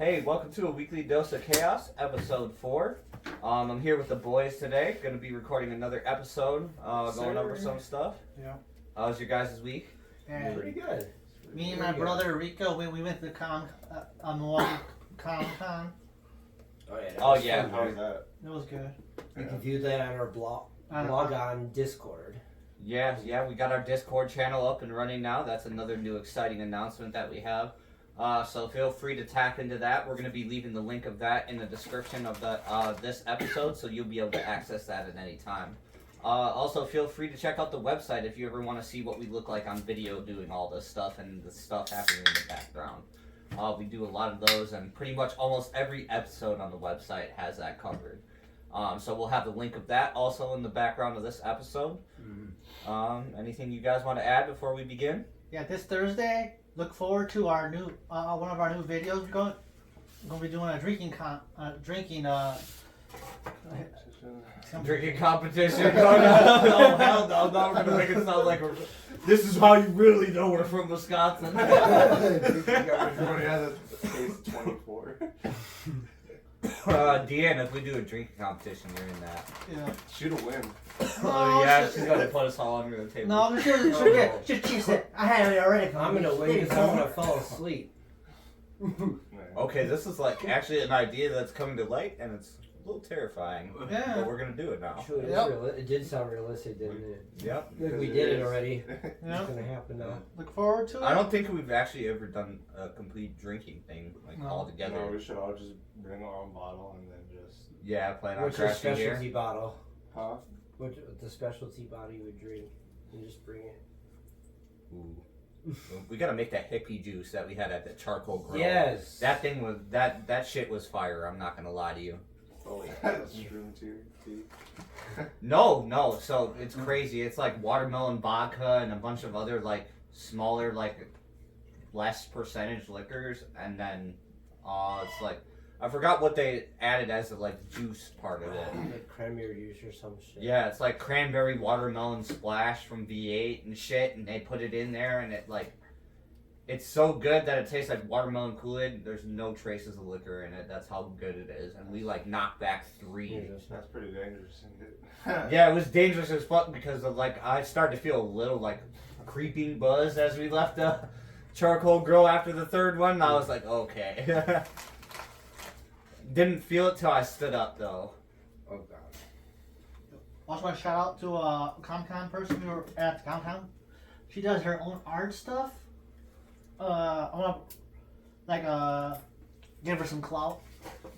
Hey, welcome to A Weekly Dose of Chaos, episode 4. I'm here with the boys today. Going to be recording another episode, going over some stuff. Yeah. How's your guys' week? Yeah. Pretty good. Me and my brother Rico, we went to Milwaukee Comic Con. Oh, yeah. How was that? It was good. You can view that on our blog on Discord. Yeah, we got our Discord channel up and running now. That's another new exciting announcement that we have. So feel free to tap into that. We're going to be leaving the link of that in the description of this episode, so you'll be able to access that at any time. Also, feel free to check out the website if you ever want to see what we look like on video doing all this stuff and the stuff happening in the background. We do a lot of those, and pretty much almost every episode on the website has that covered. So we'll have the link of that also in the background of this episode. Anything you guys want to add before we begin? Yeah, this Thursday, look forward to our new one of our new videos. We're going to be doing a drinking Drinking competition. Oh hell no! Now we're gonna make it sound like this is how you really know we're from Wisconsin. Everybody has a case 24. Deanna, if we do a drinking competition, you're in that. Yeah. Shoot a win. Oh yeah, she's gonna put us all under the table. No, she'll cheese it. I had it already. I'm gonna win because I'm gonna fall asleep. Okay, this is like actually an idea that's coming to light, and it's a little terrifying. Yeah. But we're gonna do it now. Actually, it did sound realistic, didn't it? Yep. Like we did it already. Yeah. It's gonna happen now. Look forward to it. I don't think we've actually ever done a complete drinking thing all together. No, we should all just bring our own bottle and then just... Yeah, plan on What's your crashing here. specialty bottle? Huh? What's the specialty bottle you would drink? And just bring it. Ooh. We gotta make that hippie juice that we had at the charcoal grill. Yes. That thing was that shit was fire. I'm not gonna lie to you. Oh, yeah. That's shroom to your teeth. No. So it's crazy. It's like watermelon vodka and a bunch of other like smaller like less percentage liquors, and then it's like I forgot what they added as the like juice part of it. Like cranberry juice or some shit. Yeah, it's like cranberry watermelon splash from V8 and shit, and they put it in there, and it's so good that it tastes like watermelon Kool-Aid. There's no traces of liquor in it. That's how good it is, and we like knocked back 3. That's pretty dangerous, isn't it? Yeah, it was dangerous as fuck because of like I started to feel a little like creeping buzz as we left the charcoal grill after the third one. And I was like, okay. Didn't feel it till I stood up though. Oh god. Also, want to shout out to a Comic Con person we were at the Comic Con. She does her own art stuff. I want to give her some clout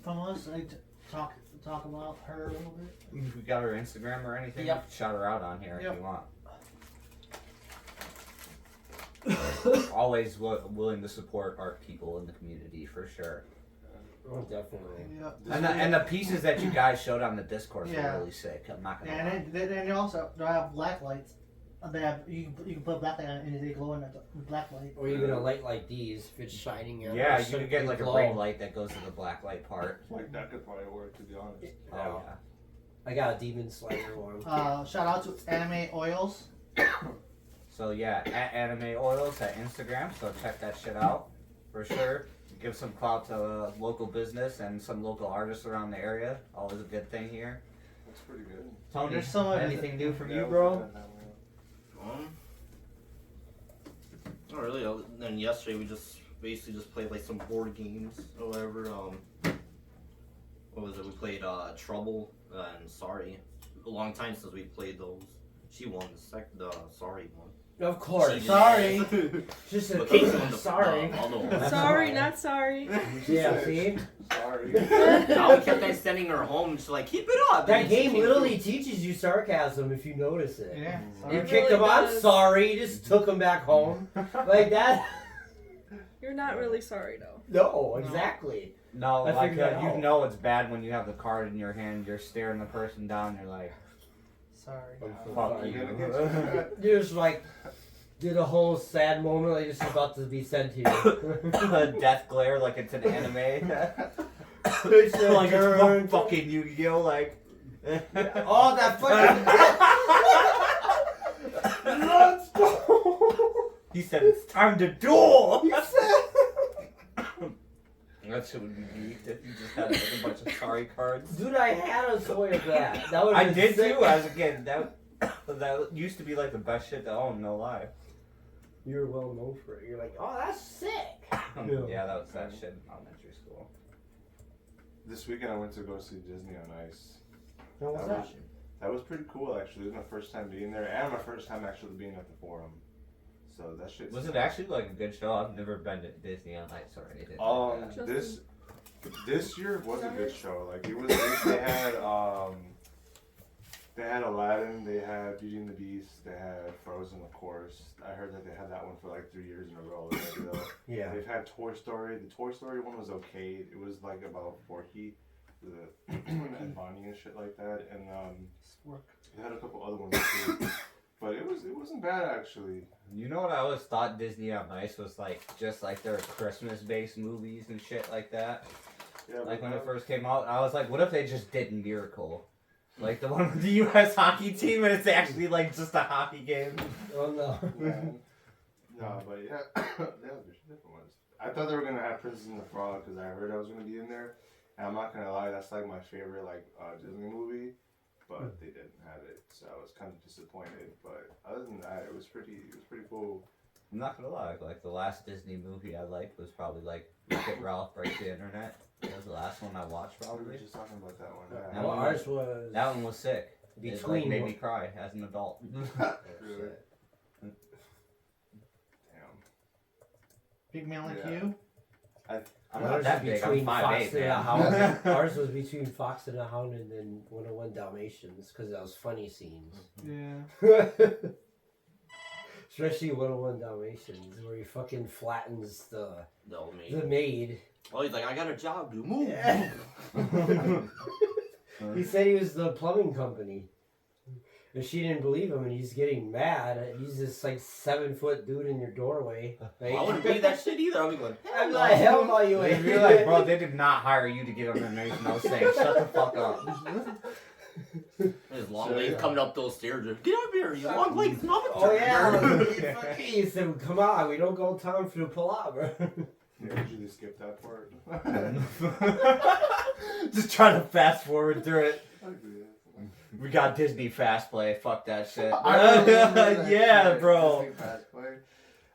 from us. Like talk about her a little bit. We got her Instagram or anything. Yep. Shout her out on here Yep. if you want. Always willing to support art people in the community for sure. Oh, definitely. Yeah. And the pieces that you guys showed on the Discord Yeah. were really sick. I'm not gonna Yeah, lie. and then you also they have black lights. They have you can put black light on it and they glow in the black light. Or you're gonna light like these if it's shining out. Yeah, you could get like a glow. ring light that goes to the black light part. Like, that could probably work, to be honest. Oh yeah. I got a Demon Slayer one. Shout out to Anime Oils. So yeah, at Anime Oils at Instagram. So check that shit out for sure. Give some clout to local business and some local artists around the area. Always a good thing here. That's pretty good. Tony, There's so much- anything new from Yeah, you, we'll bro? put that down Not really. Other than yesterday, we just basically just played like some board games or whatever. What was it? We played Trouble and Sorry. A long time since we played those. She won the Sorry one. Of course. She- Sorry. Just But Casey won the sorry. other one. Sorry, not sorry. Yeah, see? Sorry. Now we kept on sending her home. And she's like, keep it up. That And she game came literally through. teaches you sarcasm if you notice it. Yeah. You Sorry. It kicked really him out, does. sorry, you just took him back home. Like that? You're not really sorry though. No, exactly. No, I like figured that you out. know it's bad when you have the card in your hand. You're staring the person down. You're like, Sorry. fuck I'm you. gonna get you. You're just like, did a whole sad moment like it's about to be sent to you. Death glare like it's an anime. It's like turn. it's fucking Yu-Gi-Oh! Like. Oh, that fucking. Let's go. He said it's time to duel. That shit would be neat if you just had like a bunch of sorry cards. Dude, I had a toy of that. That would I did too as a kid. That used to be like the best shit to own, no lie. You were well known for it. You're like, oh, that's sick. Yeah, that was that shit in elementary school. This weekend I went to go see Disney on Ice. How was that? That was pretty cool actually. It was my first time being there and my first time actually being at the Forum. So that shit. Was it actually like a good show? I've never been to Disney on Ice or anything. Like that. This year was a good show. Like it was. They had Aladdin. They had Beauty and the Beast. They had Frozen, of course. I heard that they had that one for like 3 years in a row. Yeah. They've had Toy Story. The Toy Story one was okay. It was like about Forky, and Bonnie and shit like that. And they had a couple other ones too. But it wasn't bad actually. You know what I always thought Disney on Ice was like, just like their Christmas-based movies and shit like that. Yeah, Like but when it first came out, I was like, what if they just did Miracle? Like the one with the U.S. hockey team, and it's actually like just a hockey game. Oh no. Yeah. No, but yeah, there's different ones. I thought they were gonna have Princess and the Frog because I heard I was gonna be in there, and I'm not gonna lie, that's like my favorite like Disney movie, but they didn't have it, so I was kind of disappointed. But other than that, it was pretty cool. I'm not gonna lie, like the last Disney movie I liked was probably like Wreck-It Ralph Breaks the Internet. That was the last one I watched We were probably. just talking about that one. That Well, one ours was That one was sick. It like, between made me cry as an adult. Really? Damn. Big man like Yeah. you. I'm not Ours that was big. I'm between 5'8", Fox and a man. Hound. Ours was between Fox and a Hound and then 101 Dalmatians because that was funny scenes. Yeah. Especially 101 Dalmatians where he fucking flattens the Maid. maid. Oh, he's like, I got a job, dude. Move. Yeah. He said he was the plumbing company. And she didn't believe him, and he's getting mad. He's this like 7-foot dude in your doorway. Like, I wouldn't believe that shit either. I'd be going, I'm not hell by you. You're like, bro, they did not hire you to get underneath no saying, shut the fuck up. his long So, legs yeah. coming up those stairs. Just, get up here, you long legs. No, Oh yeah. He said, "Come on, we don't go time for the palaver." Yeah, usually skip that part. Just trying to fast forward through it. We got Disney Fast Play. Fuck that shit. Yeah, bro.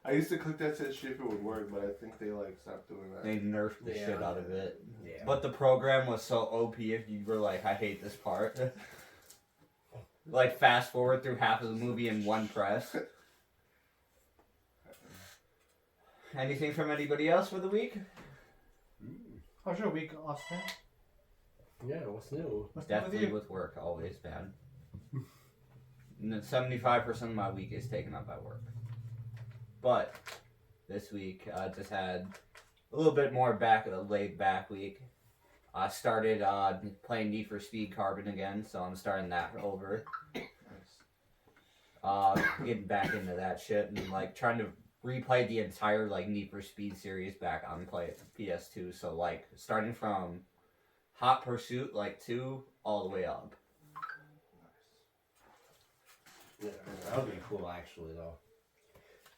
I used to click that shit if it would work, but I think they like stopped doing that. They nerfed the Yeah. shit out of it. Yeah. But the program was so OP if you were like, I hate this part. Like, fast forward through half of the movie in one press. Anything from anybody else for the week? How's your week, Austin? Yeah, what's new? What's up with Definitely you? with work, always, man. And then 75% of my week is taken up by work. But this week, I just had a little bit more laid back week. I started playing Need for Speed Carbon again, so I'm starting that over. Getting back into that shit and like trying to replay the entire like Need for Speed series back on PS2. So like starting from Hot Pursuit like 2 all the way up. Yeah, that would be cool, actually, though.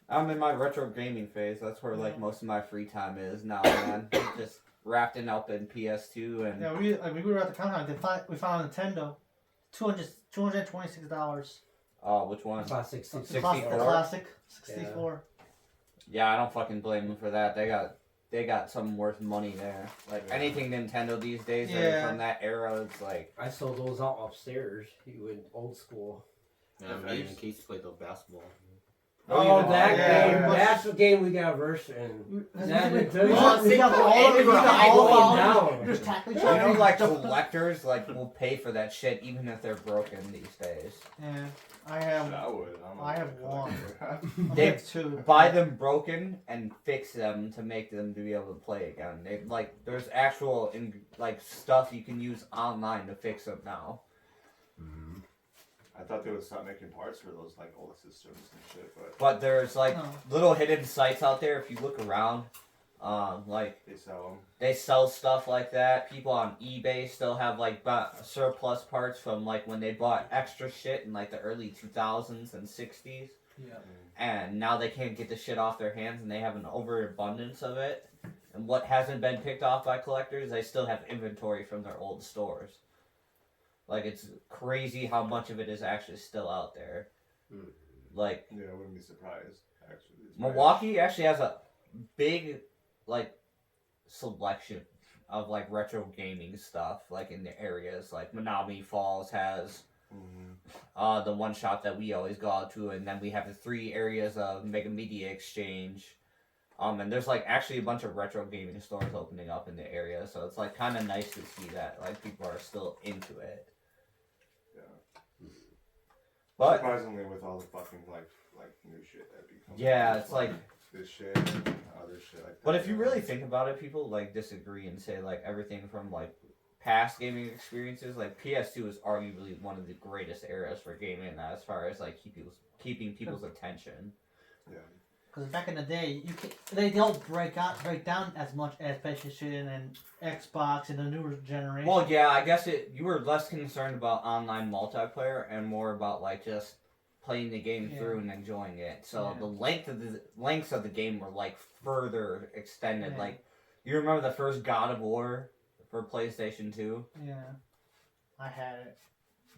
I'm in my retro gaming phase. That's where like most of my free time is now, man. Just wrapped up in PS2 and Yeah, we were at the compound. We found a Nintendo, $226. which one? Classic The 64. classic 64. Yeah, I don't fucking blame them for that. They got some worth money there. Like anything Nintendo these days that are Yeah. from that era, it's like I sold those out upstairs. You went old school. Yeah, me and Casey played the basketball. Oh, that yeah. game. That's the game we got versed in. That We Nintendo. got all We got all down. Just tackling each you know, other. like collectors like will pay for that shit even if they're broken these days. Yeah, I have. I would. I have one. I They have two. buy them broken and fix them to make them to be able to play again. They like there's actual like stuff you can use online to fix them now. I thought they would stop making parts for those like old systems and shit, but But there's like Oh. little hidden sites out there if you look around. Like they sell them. they sell stuff like that. People on eBay still have like surplus parts from like when they bought extra shit in like the early 2000s and 60s. Yeah. And now they can't get the shit off their hands and they have an overabundance of it. and what hasn't been picked off by collectors, they still have inventory from their old stores. Like, it's crazy how much of it is actually still out there. Like, Yeah, I wouldn't be surprised, actually. Milwaukee actually has a big, like, selection of, like, retro gaming stuff, like, in the areas. Like, Menominee Falls has the one shop that we always go out to, and then we have the 3 areas of Mega Media Exchange. And there's, like, actually a bunch of retro gaming stores opening up in the area, so it's, like, kind of nice to see that, like, people are still into it. But surprisingly, with all the fucking like new shit that becomes. yeah, it's like this shit and other shit like that. But if you really think about it, people like disagree and say like everything from like past gaming experiences, like PS2 is arguably one of the greatest eras for gaming as far as like keeping people's attention. Yeah. Because back in the day, they don't break down as much as PlayStation and Xbox and the newer generation. Well, yeah, I guess you were less concerned about online multiplayer and more about like just playing the game through and enjoying it. So the lengths of the game were like further extended. Yeah. Like, you remember the first God of War for PlayStation 2? Yeah, I had it.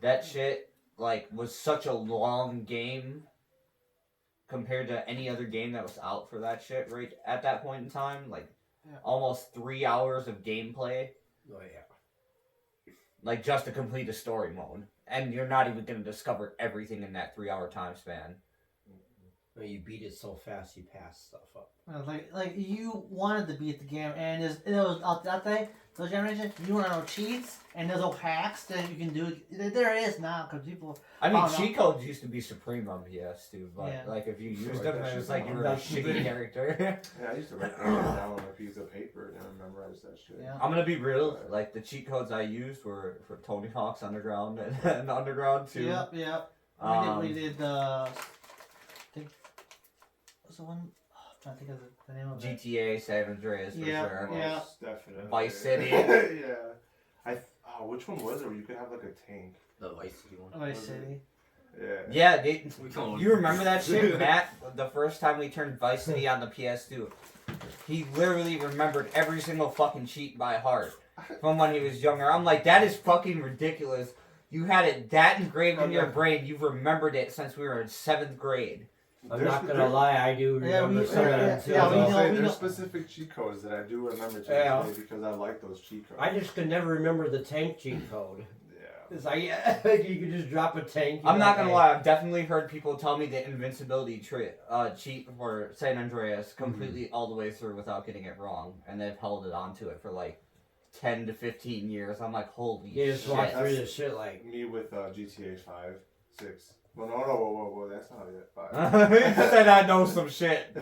That shit like was such a long game compared to any other game that was out for that shit right at that point in time. Like, almost 3 hours of gameplay. Oh, yeah. Like, just to complete the story mode. And you're not even going to discover everything in that 3 hour time span. Well, you beat it so fast you pass stuff up. Like you wanted to beat the game, and it was out that day, those generations, you want to know cheats, and there's no hacks that you can do. There is now, because people... I mean, cheat codes used to be supreme on PS2, but Yeah. like if you used Like them, that it was shit like you were a shitty character. Yeah, I used to write that down on a piece of paper and memorize that shit. Yeah. I'm gonna be real, like the cheat codes I used were for Tony Hawk's Underground and Underground 2. Yep. We did I think... What's the one? I'm trying to think of the name of it. GTA San Andreas for sure. Yeah. Most definitely. Vice City. Yeah. Which one was it where you could have like a tank? The Vice City one. Vice City. Yeah. Yeah, you remember that shit, Matt? The first time we turned Vice City on the PS2, he literally remembered every single fucking cheat by heart from when he was younger. I'm like, that is fucking ridiculous. You had it that engraved in your brain. You've remembered it since we were in 7th grade. I'm not gonna lie, I do remember some of them too. There's specific cheat codes that I do remember to this day because I like those cheat codes. I just could never remember the tank cheat code. Yeah. It's like, you could just drop a tank. I'm not gonna lie, I've definitely heard people tell me the invincibility cheat for San Andreas completely all the way through without getting it wrong, and they've held it onto it for like 10 to 15 years. I'm like, holy shit. You just walk through this shit like... Me with GTA 5, 6. Well, no, whoa, that's not it. 5. He said I know some shit.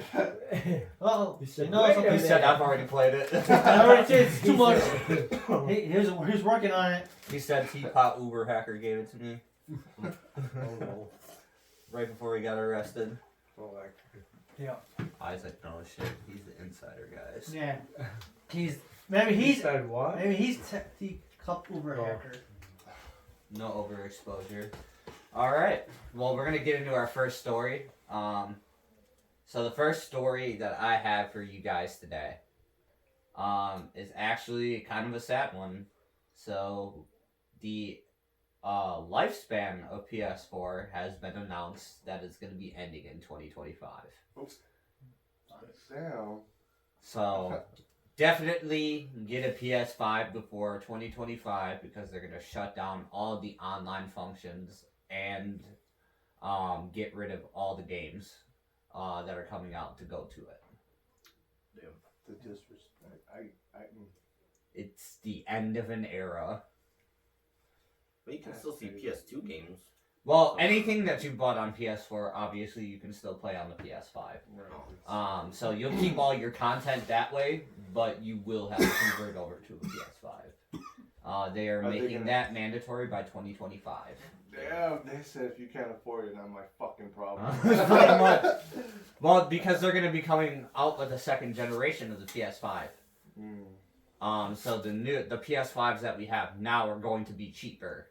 Oh, He said, you know "Wait a something? He minute." said I've already played it. I already said it's too He much. said- He's working on it. He said Teapot Uber hacker gave it to me Oh, no. right before he got arrested. Oh, like... Yeah. Isaac knows shit. He's the insider, guys. Yeah. He's He said what? maybe he's the cup Uber Oh. hacker. No overexposure. All right. Well, we're gonna get into our first story. So the first story that I have for you guys today, is actually kind of a sad one. So, the lifespan of PS4 has been announced that it's gonna be ending in 2025. Oops. Damn. So, definitely get a PS5 before 2025 because they're gonna shut down all the online functions and get rid of all the games that are coming out to go to it. Damn. The disrespect. It's the end of an era. But you can still see PS2 games. Well, anything that you bought on PS4, obviously you can still play on the PS5. So you'll keep all your content that way, but you will have to convert over to a PS5. They are making that mandatory by 2025. Damn, they said if you can't afford it, not my fucking problem. Pretty much. Well, because they're going to be coming out with a second generation of the PS5. So the PS5s that we have now are going to be cheaper.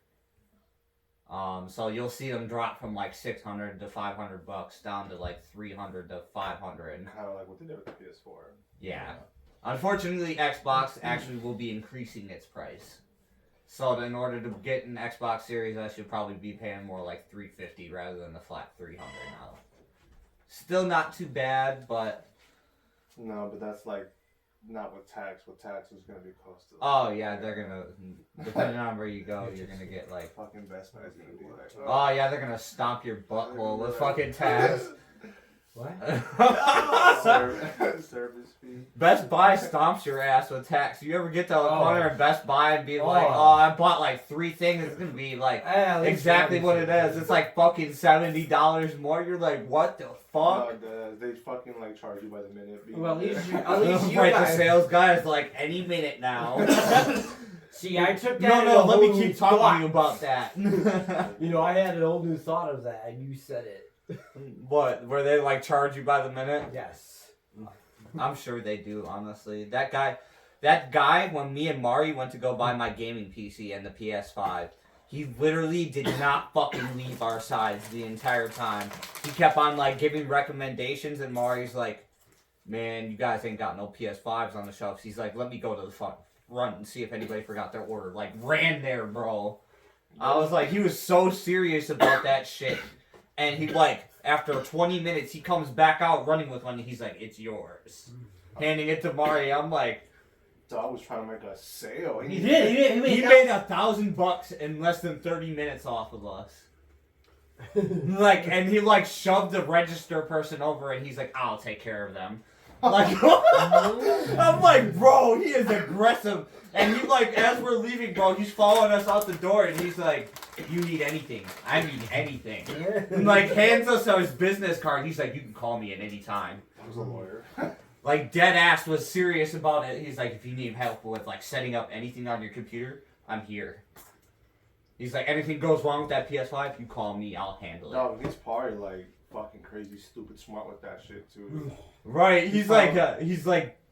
So you'll see them drop from like $600 to $500 down to like $300 to $500. Kind of like what they did with the PS4. Yeah. Unfortunately, Xbox actually will be increasing its price. So in order to get an Xbox Series, I should probably be paying more like $350 rather than the flat $300 now. Still not too bad, but No, but that's like not with tax. With tax, it's gonna be close to. oh yeah, they're gonna depending on where you go, you're gonna get like Fucking Best Buy's gonna be like. oh yeah, they're gonna stomp your butthole with fucking tax. What? Service fee. Best Buy stomps your ass with tax. You ever get to a corner at Best Buy and be like, Oh. oh, I bought like 3 things, it's gonna be like exactly what it is. It's like fucking $70 more. You're like, what the fuck? No, they fucking like charge you by the minute. Well, at least you Right, the guys. sales guy is like, any minute now. See, I took that. No, in no, a let me whole keep new talking thought. to you about that. You know, I had an whole new thought of that, and you said it. What? Where they like charge you by the minute? Yes. I'm sure they do, honestly. That guy, when me and Mari went to go buy my gaming PC and the PS5, he literally did not fucking leave our sides the entire time. He kept on like giving recommendations, and Mari's like, man, you guys ain't got no PS5s on the shelves. He's like, let me go to the front and see if anybody forgot their order. Like, ran there, bro. I was like, he was so serious about that shit. And he like, after 20 minutes, he comes back out running with one, and he's like, it's yours. Handing it to Mari, I'm like, Dog was trying to make a sale. He did. He he made $1,000 in less than 30 minutes off of us. Like, and he like shoved the register person over, and he's like, I'll take care of them. Like, I'm like, bro, he is aggressive. And he like, as we're leaving, bro, he's following us out the door, and he's like, you need anything, I need anything. And like, hands us his business card. He's like, you can call me at any time. I was a lawyer. Like, dead ass was serious about it. He's like, if you need help with like setting up anything on your computer, I'm here. He's like, anything goes wrong with that PS5, you call me, I'll handle it. Dog, he's probably like fucking crazy, stupid, smart with that shit too. Right? He's like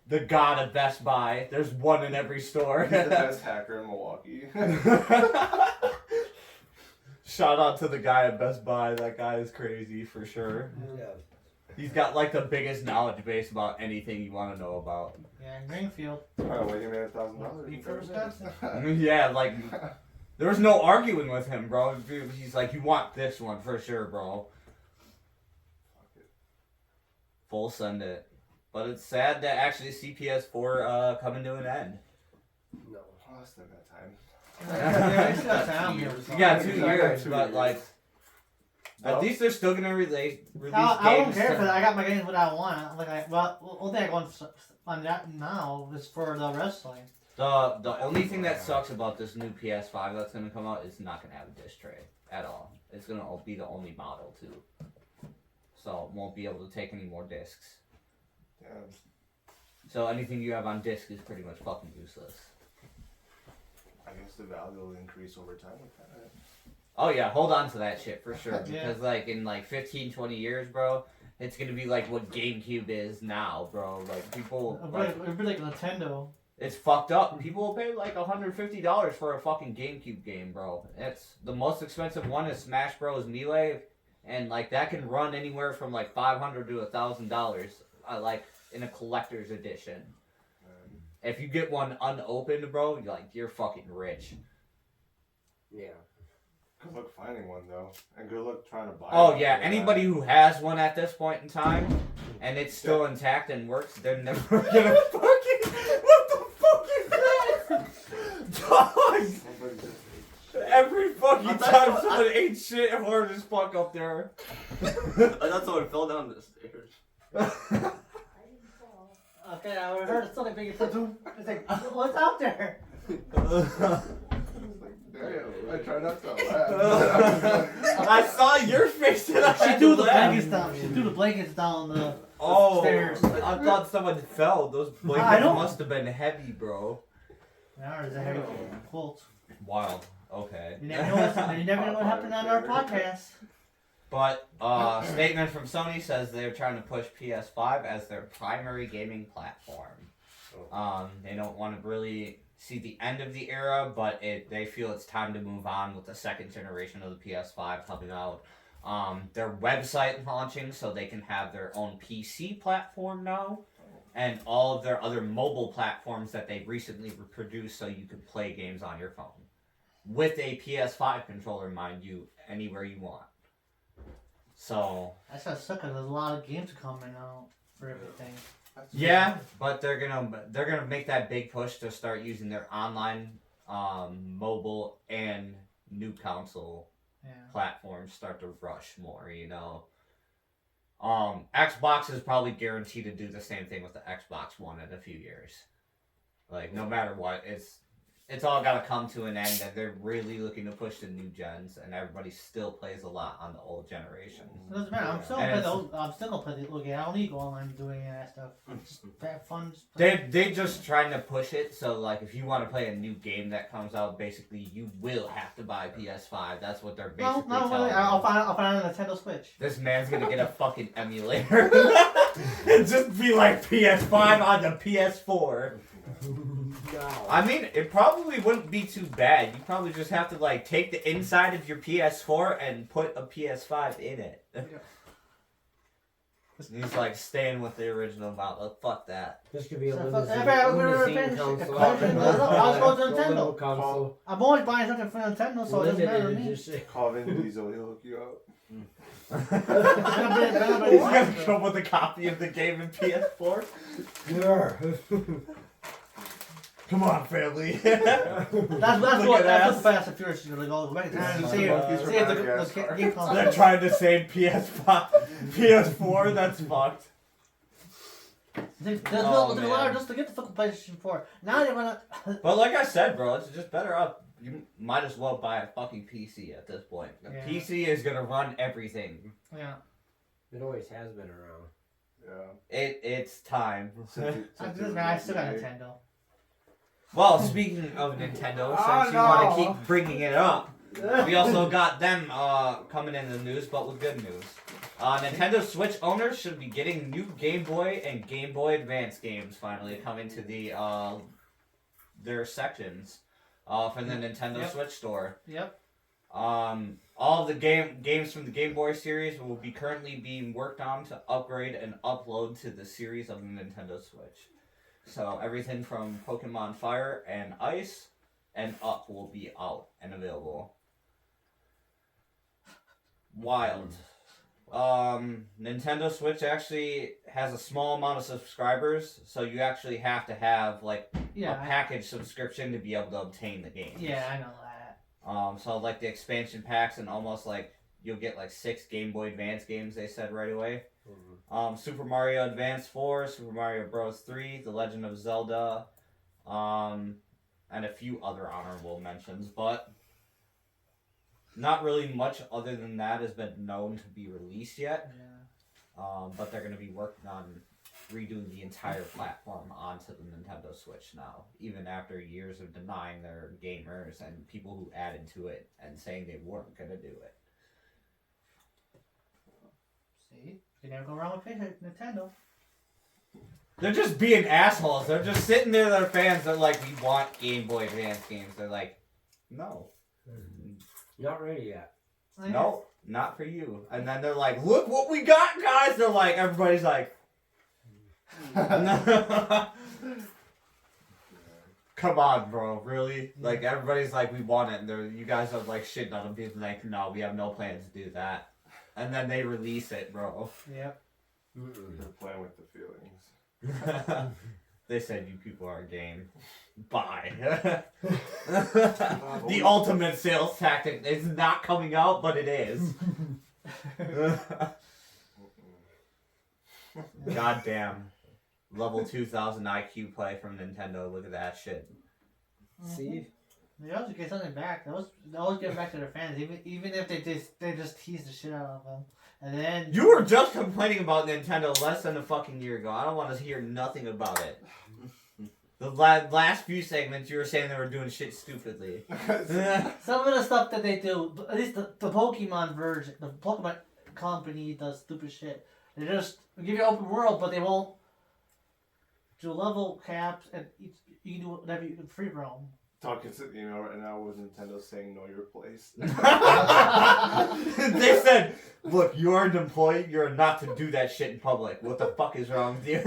the god of Best Buy. There's one in every store. He's the best hacker in Milwaukee. Shout out to the guy at Best Buy. That guy is crazy for sure. Yeah. He's got like the biggest knowledge base about anything you want to know about. Yeah, in Greenfield. Oh, wait, he made $1,000. He first got Yeah, like there was no arguing with him, bro. He's like, you want this one for sure, bro. Full send it. But it's sad to actually see PS4 coming to an end. No. Oh, I still got time. Yeah, he still got time. You got 2 I got years, 2 but years. like, at least they're still gonna release games. I don't care for that. I got my games what I want. Like, one thing I want on that now is for the wrestling. The only thing that sucks about this new PS5 that's gonna come out is not gonna have a disc tray at all. It's gonna be the only model too, so it won't be able to take any more discs. Damn. So anything you have on disc is pretty much fucking useless. I guess the value will increase over time with that. Oh yeah, hold on to that shit for sure. Yeah. Because like in like 15, 20 years, bro, it's gonna be like what GameCube is now, bro. Like people, It'd be like Nintendo. it's fucked up. People will pay like $150 for a fucking GameCube game, bro. It's the most expensive one is Smash Bros. Melee, and like that can run anywhere from like $500 to $1,000. Like in a collector's edition. If you get one unopened, bro, you're fucking rich. Yeah. Good luck finding one though, and good luck trying to buy. Oh one yeah, for anybody that. who has one at this point in time, and it's still intact and works, they're never gonna fucking. What the fuck is that? Dog! Somebody just- Every fucking time someone ate shit, hard as fuck up there. I thought someone fell down the stairs. Okay, I heard something big. It's like, what's out there? Damn, I try not to laugh. I saw your face and I She had threw to the laugh. blankets down. She threw the blankets down the stairs. I thought someone fell. Those I blankets don't- must have been heavy, bro. Now there's a heavy quote. Wild. Okay. You never know what happened on our podcast. But statement from Sony says they're trying to push PS5 as their primary gaming platform. They don't want to really see the end of the era, but they feel it's time to move on with the second generation of the PS5 coming out. Their website launching so they can have their own PC platform now. and all of their other mobile platforms that they've recently produced so you can play games on your phone. With a PS5 controller, mind you, anywhere you want. So... That's gonna suck because there's a lot of games coming out for everything. Yeah, but they're gonna make that big push to start using their online, mobile, and new console platforms start to rush more. Xbox is probably guaranteed to do the same thing with the Xbox One in a few years. Like no matter what, it's all got to come to an end, and they're really looking to push the new gens, and everybody still plays a lot on the old generation. It doesn't matter. I'm still gonna play the old game. I don't need to go online doing that stuff. Just have fun. They just trying to push it, so like if you want to play a new game that comes out, basically you will have to buy PS5. That's what they're basically telling really. you. I'll find it on a Nintendo Switch. This man's gonna get a fucking emulator and just be like PS5 on the PS4. No. I mean, it probably wouldn't be too bad. You probably just have to like take the inside of your PS4 and put a PS5 in it. He's like staying with the original model. Fuck that. This could be a So, limousine console. I'll go to Nintendo. Little console. I'm always buying something for Nintendo, so it doesn't matter to me. Call Vin Diesel, he'll hook you up. He's gonna come with a copy of the game in PS4. Yeah. Come on, family. That's what Fast and Furious is gonna go back in time and see if the game comes They're out. trying to save PS4. That's fucked. There's a lot just to get the fucking PlayStation 4. Now they wanna. But like I said, bro, it's just better up. You might as well buy a fucking PC at this point. The PC is gonna run everything. Yeah. It always has been around. Yeah. It's time. I still got Nintendo. Well, speaking of Nintendo, since you want to keep bringing it up, we also got them coming in the news, but with good news. Nintendo Switch owners should be getting new Game Boy and Game Boy Advance games finally coming to their sections from the Nintendo Switch store. Yep. All of the games from the Game Boy series will be currently being worked on to upgrade and upload to the series of the Nintendo Switch. So everything from Pokemon Fire and Ice and up will be out and available. Wild. Nintendo Switch actually has a small amount of subscribers, so you actually have to have like a package subscription to be able to obtain the game. Yeah, I know that. So like the expansion packs and almost like you'll get like 6 Game Boy Advance games, they said right away. Super Mario Advance 4, Super Mario Bros. 3, The Legend of Zelda, and a few other honorable mentions, but not really much other than that has been known to be released yet. Yeah. But they're going to be working on redoing the entire platform onto the Nintendo Switch now, even after years of denying their gamers and people who added to it and saying they weren't going to do it. See? You never go wrong with Nintendo. They're just being assholes. They're just sitting there, their fans, they're like, we want Game Boy Advance games. They're like, no. Not ready yet. No, not for you. And then they're like, look what we got, guys. They're like, everybody's like, come on, bro, really? Like, everybody's like, we want it. And you guys are like shitting on them, being like, no, we have no plans to do that. And then they release it, bro. Yep. They're playing with the feelings. They said you people are game. Bye. The ultimate sales tactic is not coming out, but it is. Goddamn. Level 2000 IQ play from Nintendo. Look at that shit. See? They always get something back. They always get back to their fans, even if they just tease the shit out of them. And then You were just complaining about Nintendo less than a fucking year ago. I don't want to hear nothing about it. The last few segments, you were saying they were doing shit stupidly. some of the stuff that they do, at least the Pokemon version, the Pokemon company does stupid shit. They just give you open world, but they won't do level caps, and you can do whatever you can free roam. talking to the email right now with Nintendo saying know your place. They said, look, you're an employee, you're not to do that shit in public. What the fuck is wrong with you?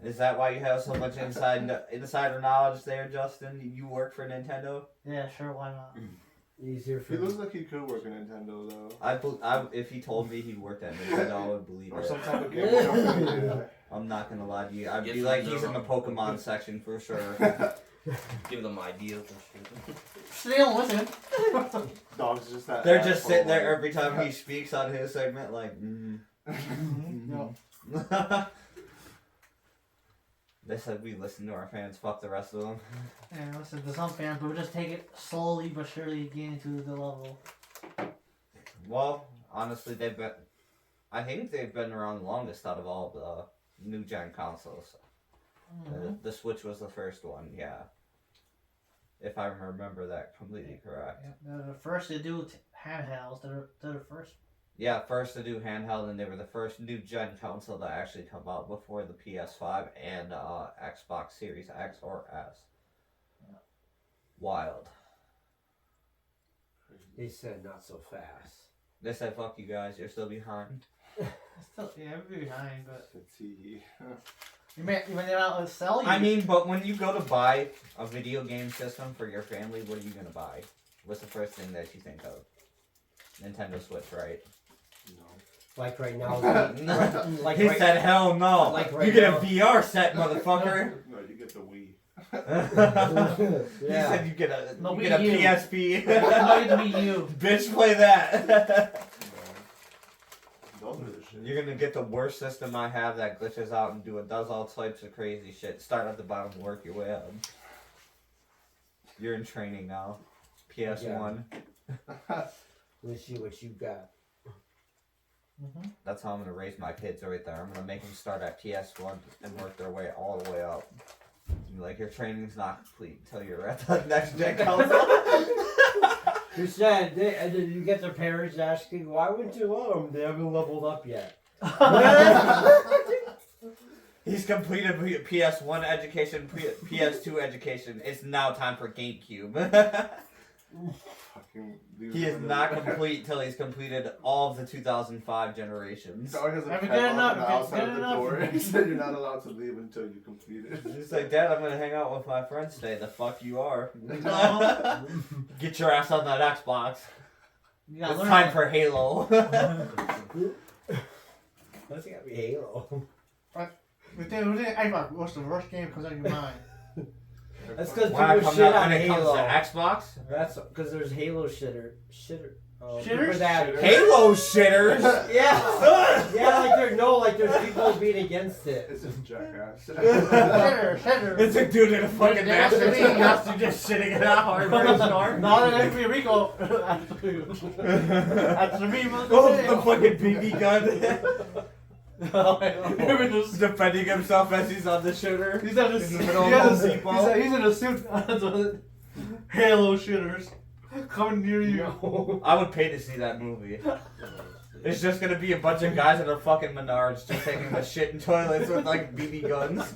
Is that why you have so much insider knowledge there, Justin? You work for Nintendo? Yeah, sure, why not? Easier He for looks like he could work at Nintendo though. If he told me he worked at Nintendo, I would believe Or it. some type of game company. Yeah. I'm not gonna lie to you. I'd Yes, be like, no. he's in the Pokemon section for sure. Give them ideas and shit. They don't listen. Dog's just that. They're just asshole, sitting there like- every time he speaks on his segment, like, No. They said we listen to our fans, fuck the rest of them. And listen, to some fans, but we just take it slowly but surely getting to the level. Well, honestly, I think they've been around the longest out of all the new gen consoles. The Switch was the first one, yeah. If I remember that completely correct. Yeah, they're the first to do handhelds. They're the first. Yeah, first to do handheld, and they were the first new gen console to actually come out before the PS5 and Xbox Series X or S. Yeah. Wild. They said not so fast. They said, fuck you guys, you're still behind. Still, yeah, we're behind, but Fatigue. you may not sell you. I mean, but when you go to buy a video game system for your family, what are you going to buy? What's the first thing that you think of? Nintendo Switch, right? No. Like right now. like He right, said, hell no. Like right you get now. a VR set, motherfucker. No, you get the Wii. He yeah. said you get a, No, you get a Wii U. PSP. Might be you. Bitch, play that. Those are the shit. You're gonna get the worst system I have that glitches out and does all types of crazy shit. Start at the bottom, work your way up. You're in training now. PS1. Let's see what you got. Mm-hmm. That's how I'm gonna raise my kids right there. I'm gonna make them start at PS1 and work their way all the way up. Be like, your training's not complete until you're at the next gen console. You said, and then you get their parents asking, why wouldn't you let them? They haven't leveled up yet. He's completed PS1 education, PS2 education. It's now time for GameCube. Fucking He is not complete till he's completed all of the 2005 generations. Dog has a Have you pet good on enough? the outside Good of the enough? door. He said you're not allowed to leave until you complete it. He's like, Dad, I'm gonna hang out with my friends today. The fuck you are. No. Get your ass on that Xbox. You gotta It's learn time it. for Halo. That's gotta be Halo. Xbox, what's the worst game that comes out of your mind? That's because When I people come shit out on when it comes Halo. to Xbox, That's because there's Halo shitter. Shitters? People that- Halo shitters. Yeah. Yeah, like there's people being against it. It's just jackass. Shitter. It's a dude in a fucking That's master me. costume just shitting it out hard for his snort. Not an FB Rico. That's me, Oh, the fucking BB gun. motherfucker. Defending himself as he's on the shooter. He's in In the middle of the seatball. he's in a suit. Halo shitters coming near you. No. I would pay to see that movie. It's just gonna be a bunch of guys at a fucking Menards just taking the shit in toilets with like BB guns.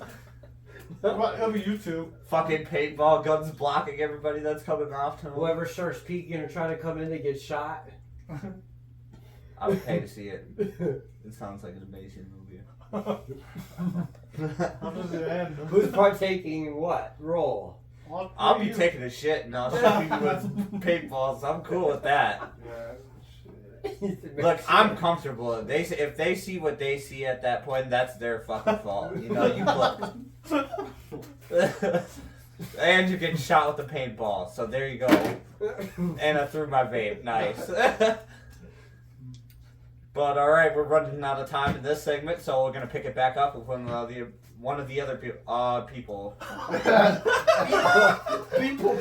It'll be YouTube. Fucking paintball guns blocking everybody that's coming off to them. Whoever starts peeking and trying to come in, they get shot. I would pay to see it. It sounds like an amazing movie. How does it end? Who's partaking in what role? I'll be taking a shit and I'll shoot you with paintballs. I'm cool with that. Yeah, shit. Look, I'm comfortable. If they see what they see at that point, that's their fucking fault. You know, you look. And you're getting shot with a paintball, so there you go. And I threw my vape. Nice. But alright, we're running out of time in this segment, so we're gonna pick it back up with one of the other people. People.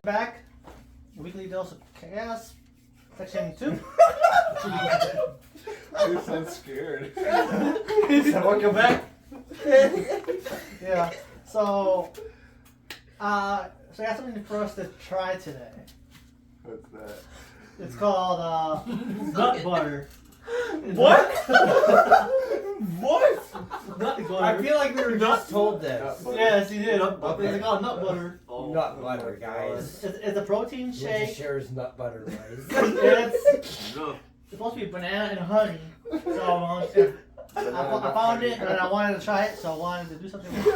Back. Weekly dose of chaos. Section 2. You sound scared. Welcome back. Yeah. So I got something for us to try today. What's that? It's called nut butter. What? What? Nut I butter. feel like we were just told this. Yes, he did. Okay. It's called nut butter. Nut butter, guys. It's a protein Lindsay shake. shares nut butter, guys. It's No. supposed to be banana and honey. So I found it and I wanted to try it, so I wanted to do something with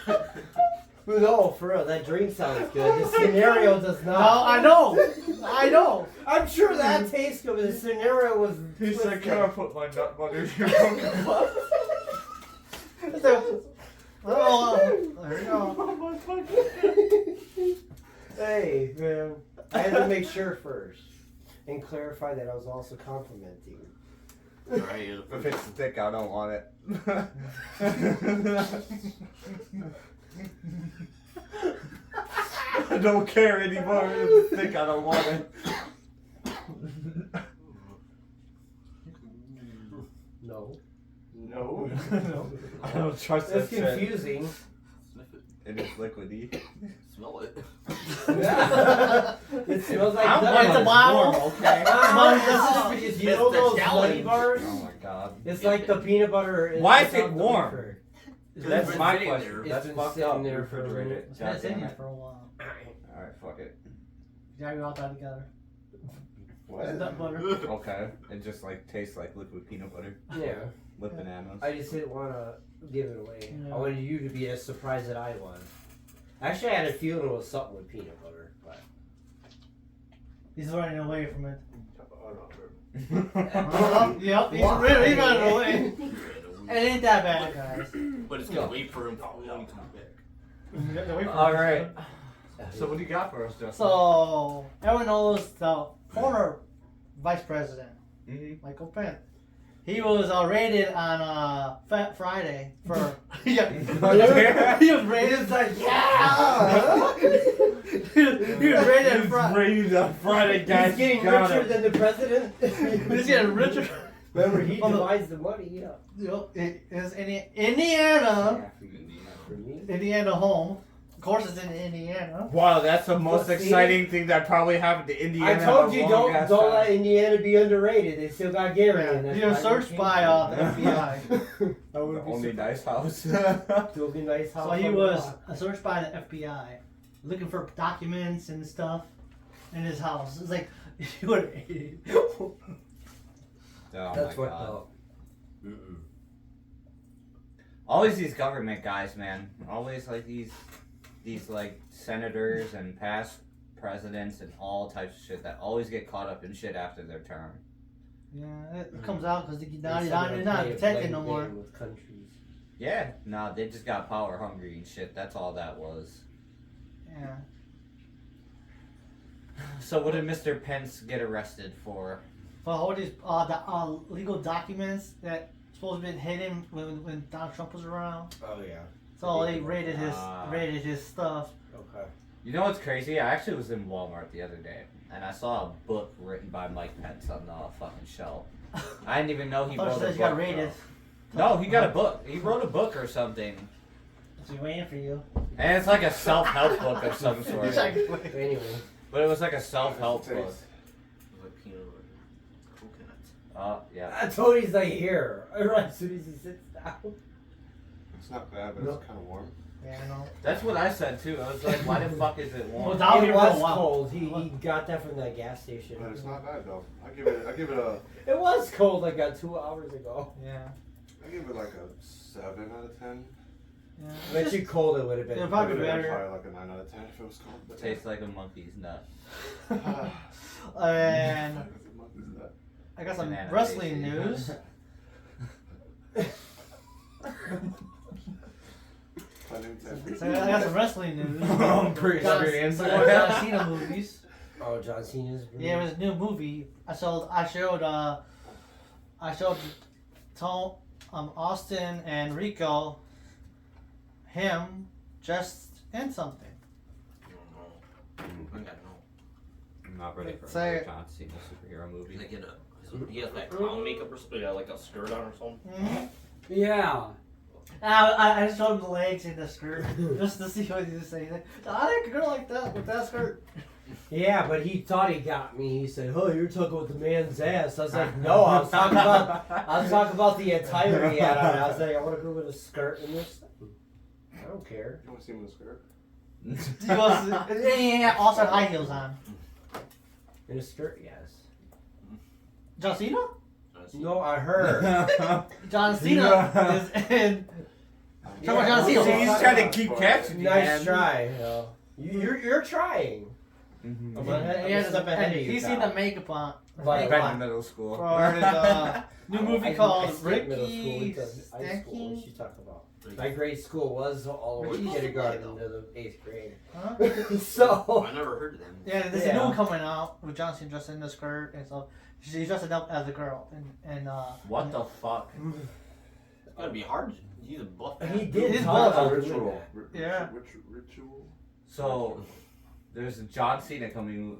it. No, for real, that drink sounds good. The scenario does No, not. I know. I'm sure that tastes good, but the scenario was. He said, twisted. "Can I put my nut butter in your fucking cup?" Oh, there you go. Oh my fucking. Hey, man. I had to make sure first and clarify that I was also complimenting. Alright, you're the If it's thick, I don't want it. I don't care anymore. If it's thick, I don't want it. No. No. I don't trust That's that shit. confusing. Sniff it. It is liquidy. Smell it. It smells like I'm nut It's a butter. bottle. Okay. Ah, you know It's the those challenge. nutty bars? Oh my god. It's like the peanut butter. Why is without it the warm? wafer. That's been my sitting question. there. That's It's been fucked sitting up. there for a Refrigerated. minute. It's God been sitting damn here it. for a while. Alright, fuck it. Yeah, we all got together. What? Nut butter. Okay. It just like tastes like liquid peanut butter Yeah. with bananas. I just didn't want to give it away. Yeah. I wanted you to be as surprised that I was. Actually, I had a feeling it was something with peanut butter, but He's running away from it. Oh, Yep, he's Wow. really running away. It ain't that bad, guys. But it's gonna wait for him to come back. Alright. So what do you got for us, Justin? So everyone knows the former vice president, Mm-hmm. Michael Pence. He was raided on Fat Friday for yeah. He was raided like yeah. he was raided on Friday. rated on Friday, guys. He's getting Got richer him. than the president. He's getting richer. Remember, he On the- divides the money. Yeah. Yep, it is Indiana, For me. Indiana home. Of course, it's in Indiana. Wow, that's the most Well, see? exciting thing that probably happened to Indiana. I told in a you long don't ass don't time. let Indiana be underrated. They still got Gary in that. He was searched by the FBI. I The would be only nice house. Still be nice house. So he on the was block. searched by the FBI, looking for documents and stuff in his house. It's like he would. Oh That's my what. God. Mm-mm. Always these government guys, man. Always like these like senators and past presidents and all types of shit that always get caught up in shit after their term. Yeah, it comes out because They they're said not they'll not play a protected no blame more. game with countries. Yeah, nah, they just got power hungry and shit. That's all that was. Yeah. So what did Mr. Pence get arrested for? For all these legal documents that supposed to be hidden when Donald Trump was around. Oh yeah. So they raided Ah. his stuff. Okay. You know what's crazy? I actually was in Walmart the other day and I saw a book written by Mike Pence on the fucking shelf. I didn't even know he I wrote thought a you book. said you got raided. No, he got a book. He wrote a book or something. So we're waiting for you. And it's like a self-help book of some sort. Anyway. But it was like a self-help book. It's like peanut butter. Coconut. Oh, yeah. I told he's like here. Right as soon as he sits down. It's not bad, but No. it's kind of warm. Yeah, I know. That's what I said too. I was like, why the fuck is it warm? Well, Down It here for a was while. cold. He got that from that gas station. But it's not bad though. I give it a It was cold like 2 hours ago. Yeah. I give it like a 7 out of 10. Yeah. I bet you cold it would have been. Yeah, probably It would've been better. probably like a 9 out of 10 if it was cold. But Tastes like a monkey's nut. And It's a monkey's nut. I got some Banana wrestling tasty. news. Pun intended. So I got some wrestling news. I'm pretty John- sure you're some into more that. John Cena movies. Oh, John Cena's. Yeah, it was a new movie. I showed Tom, Austin and Rico him just in something. I don't know. I gotta know. I'm not ready for Say another it. John Cena superhero movie. He's like he has that clown makeup or something. He got like a skirt on or something. Mm-hmm. Yeah. I just showed him the legs in the skirt just to see what he was saying. I like a girl like that with that skirt. Yeah, but he thought he got me. He said, "Oh, you're talking about the man's ass." I was like, "No, I was talking about the attire he had on." I was like, "I want to go with a skirt and this." I don't care. You want to see him in a skirt? He goes, yeah, also had high heels on. In a skirt, yes. John Cena? No, I heard. John Cena is in. Talk about John Cena. He's trying to keep catching you, Nice man. try. You're trying. Mm-hmm. I'm He a step ahead of you. He's seen the makeup on. Like, Back in middle school. For his new movie I called skipped middle school Ricky into high school. What Stanky. you talk about? My grade school was all the way Ricky kindergarten into the 8th grade. Huh? So I never heard of them. Yeah, there's a Yeah. new one coming out with John Cena dressed in the skirt and stuff. She's dressed up as a girl and What the fuck? It's gotta be hard. He's a buff. he did His talk buff. about doing Ritual. that. Yeah. Ritual. So, there's a John Cena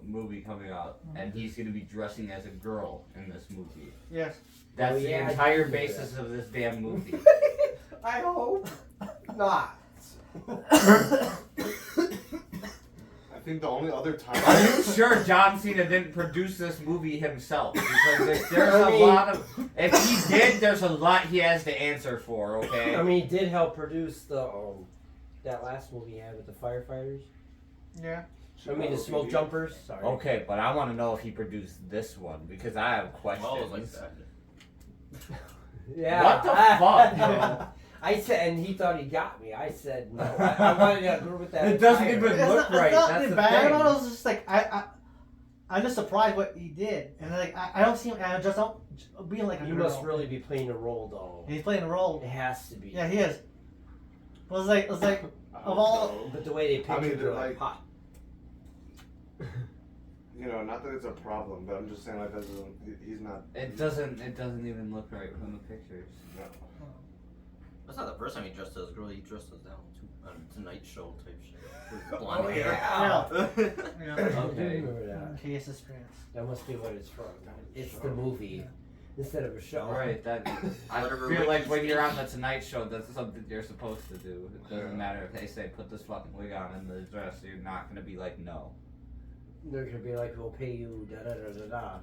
movie coming out, and he's gonna be dressing as a girl in this movie. yes. That's Oh, yeah, the I entire did hear basis of this damn movie. I hope not. I think the only other time. Are you sure John Cena didn't produce this movie himself? Because there's I a mean- lot of. If he did, there's a lot he has to answer for. Okay. I mean, he did help produce the that last movie he had with the firefighters. Yeah. I mean, the smoke jumpers. Sorry. Okay, but I want to know if he produced this one because I have questions. Well, it was like that. Yeah. What the fuck, bro? I said, and he thought he got me. I said no. I wanted to agree with that. It doesn't entire- even look It's right. not That's really the bad thing. about it. I was just like I'm just surprised what he did, and like I don't see him. I just don't being like a You girl. must really be playing a role, though. He's playing a role. It has to be. Yeah, he is. It was like of all. But the way they picture I mean, it, they're like like- hot. You know, not that it's a problem, but I'm just saying like he's not. It doesn't even look right from the pictures. No. That's not the first time he dressed as a girl. He dressed as that one too. Tonight Show type shit. With Oh, blonde hair. Yeah. I Yeah. do Okay. remember that. Case experience. That must be what it's from. It's the movie instead of a show. Right. That I Whatever feel like Ricky's when you're on thinking. the Tonight Show, that's something you're supposed to do. It doesn't Yeah. matter if they say put this fucking wig on and the dress. You're not gonna be like no. They're gonna be like, "We'll pay you." Da da da da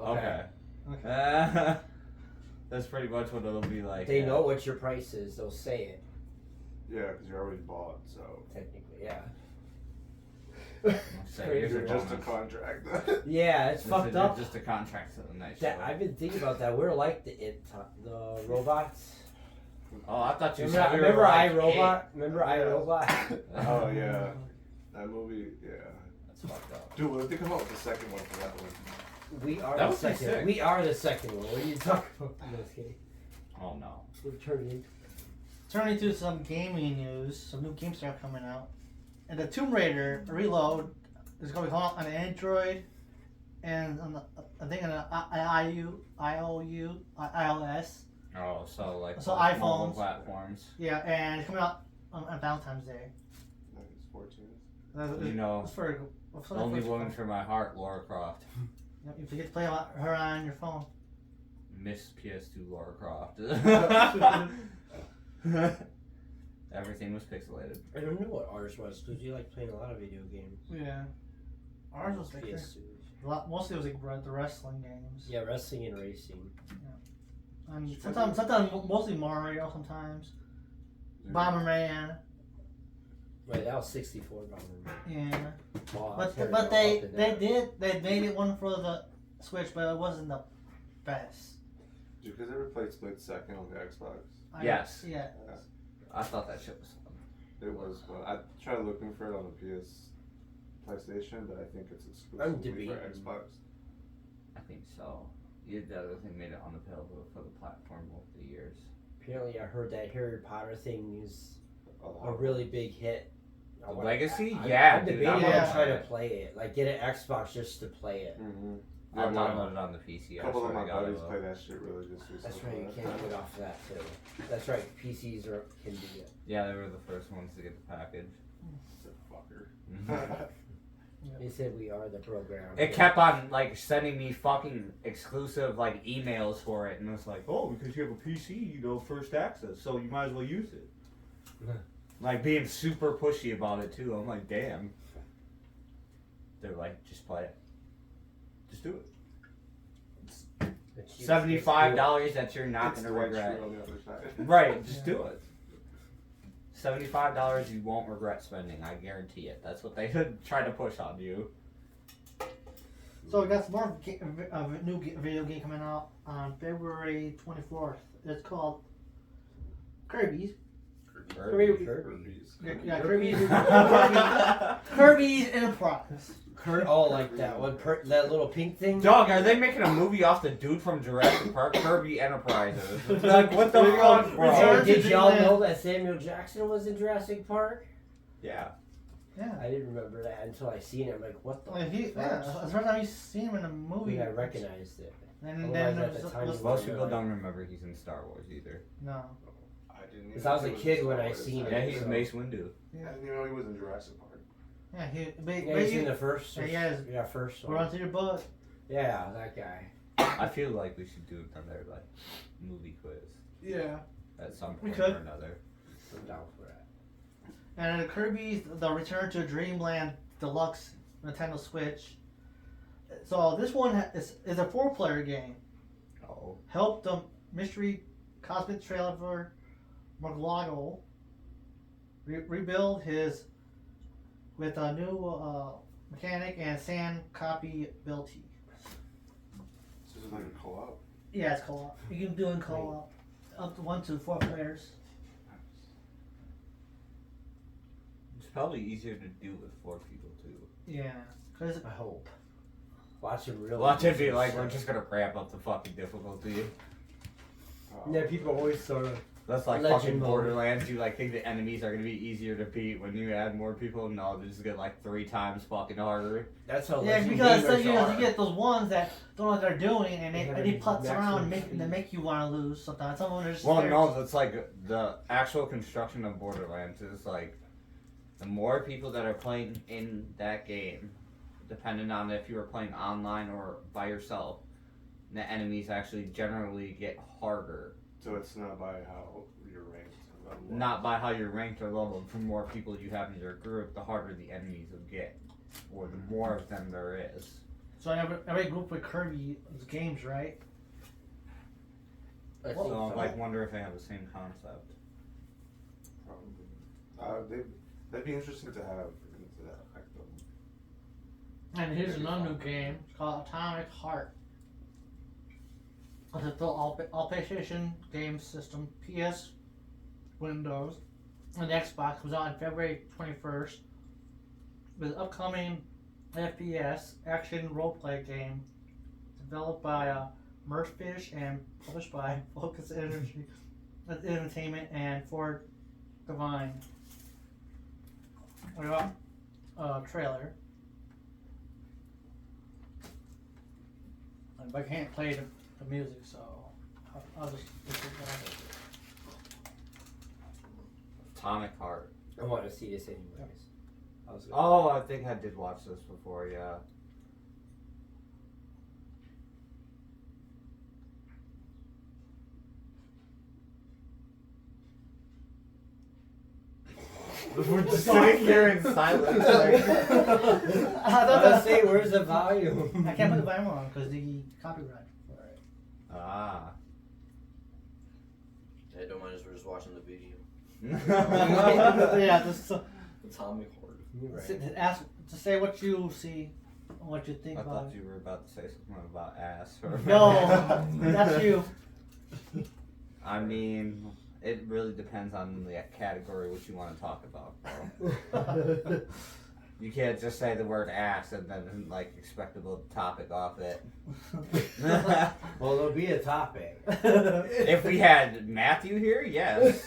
da. Okay. That's pretty much what it'll be like. They yeah. know what your price is. They'll say it. Yeah, because you're already bought, so. Technically, yeah. So Crazy. here's You're a just a bonus. contract. Yeah, it's This fucked is up. Just a contract to the Night Show. That I've been thinking about that. We're like the robots. Oh, I thought you Remember, said we were remember like iRobot? Remember Yeah. iRobot? Oh yeah, that movie. Yeah. That's fucked up. Dude, what if they come out with the second one for that one? We are That the would be second. sick. We are the second one. What are you talking about? No, just kidding. Oh no. We're turning. Turning to some gaming news, some new games are coming out, and the Tomb Raider Reload is going to come out on Android, and on the, I think on the iOS. Oh, so like So both mobile iPhones. platforms. Yeah, and it's coming out on Valentine's Day. Like it's 14. You know, It's for the only woman for my heart, Laura Croft. You forget to play her on your phone. Miss PS2 Laura Croft. Everything was pixelated. I don't know what ours was because you like playing a lot of video games. Yeah. Ours was like PS2. mostly it was like the wrestling games. Yeah, wrestling and racing. And sometimes mostly Mario. Sometimes Bomberman. Right, that was 64 Bomberman. Yeah. Wow, But turned but it they up and down. they made it one for the Switch, but it wasn't the best. Did you guys ever play Split Second on the Xbox? Yes. Yeah. I thought that shit was fun. It was fun. I tried looking for it on the PlayStation, but I think it's I'm exclusively for debating. Xbox. I think so. The other thing made it unavailable for the platform over the years. Apparently, I heard that Harry Potter thing is A a lot. really big hit. The Legacy? I'm Yeah, dude, debating I'm on on trying it. to play it. Like, get an Xbox just to play it. Mm-hmm. I'll download it on the PC. A I couple of swear my to God I buddies will. play that shit religiously. That's so right, you far. can't get off of that too. That's right, PCs can do it. Yeah, they were the first ones to get the package. Fucker. They said we are the program. It kept on like sending me fucking exclusive like emails for it, and it's like, oh, because you have a PC, you know, first access, so you might as well use it. Like being super pushy about it too. I'm like, damn. They're like, just play it. Just do it. The cheapest $75 that you're not It's gonna Dwight regret. Schrute on the other side. Right, just do it. $75 you won't regret spending, I guarantee it. That's what they try to push on you. So we got some more new video game coming out on February 24th. It's called Kirby's. Kirby's. Yeah, Kirby's Enterprise. Oh, like that one, that little pink thing. Dog, are they making a movie off the dude from Jurassic Park? Kirby Enterprises. Like, what the fuck, bro? Return Hey, to did y'all Dreamland. know that Samuel Jackson was in Jurassic Park? Yeah. Yeah. I didn't remember that until I seen it. I'm like, what the? Yeah, fuck? that's the first time you see him in a I movie. think I recognized it. And Otherwise, then at the time, you Most people don't remember he's in Star Wars either. no. I didn't even Because I was know a he kid in when Star I Wars. seen it. Yeah, he's so- Mace Windu. I didn't even know he was in Jurassic Park. Yeah, Yeah, he's in the first. Yeah, First We're one. onto your butt. Yeah, that guy. I feel like we should do another like movie quiz Yeah. at some We point could. or another. I'm down for that. And Kirby's The Return to Dreamland Deluxe Nintendo Switch. So this one is a 4-player game. Oh. Help the mystery cosmic traveler Muglago rebuild his with a new mechanic and sand copy ability. So this is like a co-op. Yeah, it's co-op. You can do in co-op up to 1 to 4 players. It's probably easier to do with 4 people too. Yeah, because I hope. Watch him really. Watch it be like we're just gonna ramp up the fucking difficulty. Yeah, people always sort of. That's like Legend fucking mode. Borderlands. You like think the enemies are gonna be easier to beat when you add more people? No, they just get like 3 times fucking harder. That's how. yeah, Legend because gamers you are. get those ones that don't know what they're doing and They have they a putz around and maximum make you want to lose sometimes. Some of them are just Well, there. no, that's like the actual construction of Borderlands is like the more people that are playing in that game, depending on if you are playing online or by yourself, the enemies actually generally get harder. So it's not by how you're ranked. Not by how you're ranked or leveled. The more people you have in your group, the harder the enemies will get, or the more of them there is. So every group with Kirby games, right? I think So I so. like wonder if they have the same concept. Probably. That'd be interesting to have into that effect though. And here's another new game. It's called Atomic Heart. It's a all PlayStation game system, PS, Windows, and Xbox. Was out on February 21st. With upcoming FPS action roleplay game developed by Merfish and published by Focus Entertainment and Ford Divine. We got trailer. But I can't play the music, so I'll just listen to it. Atomic Heart. I want to see this anyways. Oh, I think I did watch this before, yeah. We're just sitting here in silence. I I thought was say, where's the volume? I can't put the volume on because the copyright for it. Ah. I don't mind as we're just watching the video. Yeah, just Atomic Horde. ask to say what you see, and what you think I about thought it. you were about to say something about ass. Or No, that's you. I mean, it really depends on the category which you want to talk about, bro. You can't just say the word ass and then like expect a little topic off it. Well, there'll be a topic. If we had Matthew here, yes.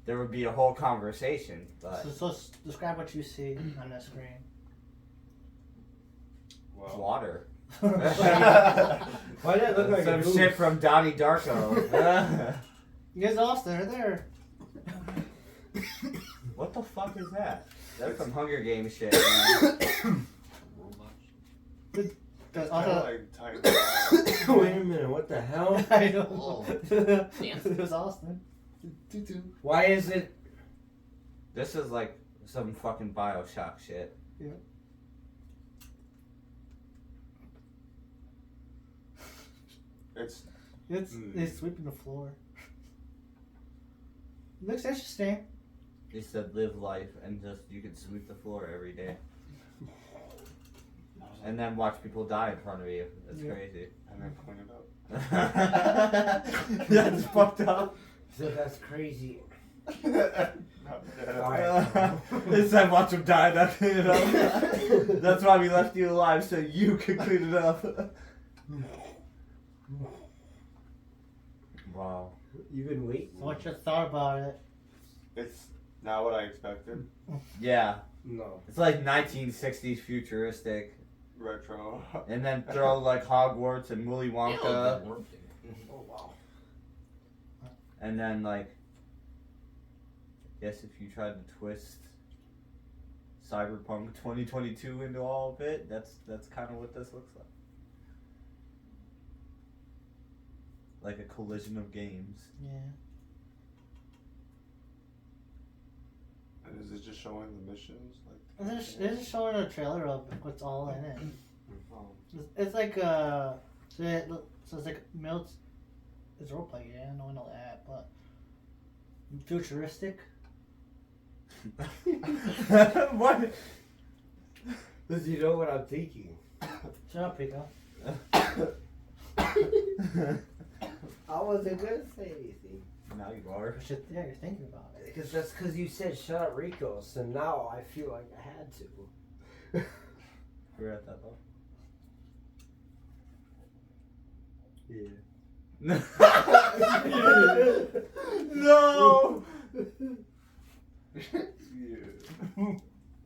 There would be a whole conversation, but So describe what you see on the screen. Well, water. Why did that look like Some a shit from Donnie Darko. Yes, Austin, right there. What the fuck is that? That's some Hunger Games shit, man. Because kind of also, like tight. Wait a minute, what the hell? I don't Oh. It was Austin. Why is it? This is like some fucking Bioshock shit. It's It's sweeping the floor. Looks interesting. They said live life and just you can sweep the floor every day. And then watch people die in front of you. That's Yeah. crazy. and then clean it up. That's fucked up. So that's crazy. Alright. This time watch them die, not clean it up. That's why we left you alive, so you could clean it up. Wow. You've been waiting. So what's your thought about it? It's not what I expected. Yeah. No. It's like 1960s futuristic. Retro. And then throw like Hogwarts and Willy Wonka. Oh wow. And then like, guess if you tried to twist Cyberpunk 2022 into all of it, that's kind of what this looks like. Like a collision of games. Yeah. And is it just showing the missions? Like They're just showing a trailer of what's all in it. It's like so it's like it's role play, yeah, no, I know that, but futuristic. What? Does you know what I'm thinking? Shut up, Pico. I wasn't gonna say anything. Now you are. Yeah, you're thinking about it. Because that's because you said shut up, Rico. So now I feel like I had to. We're at that though. Yeah. No. yeah.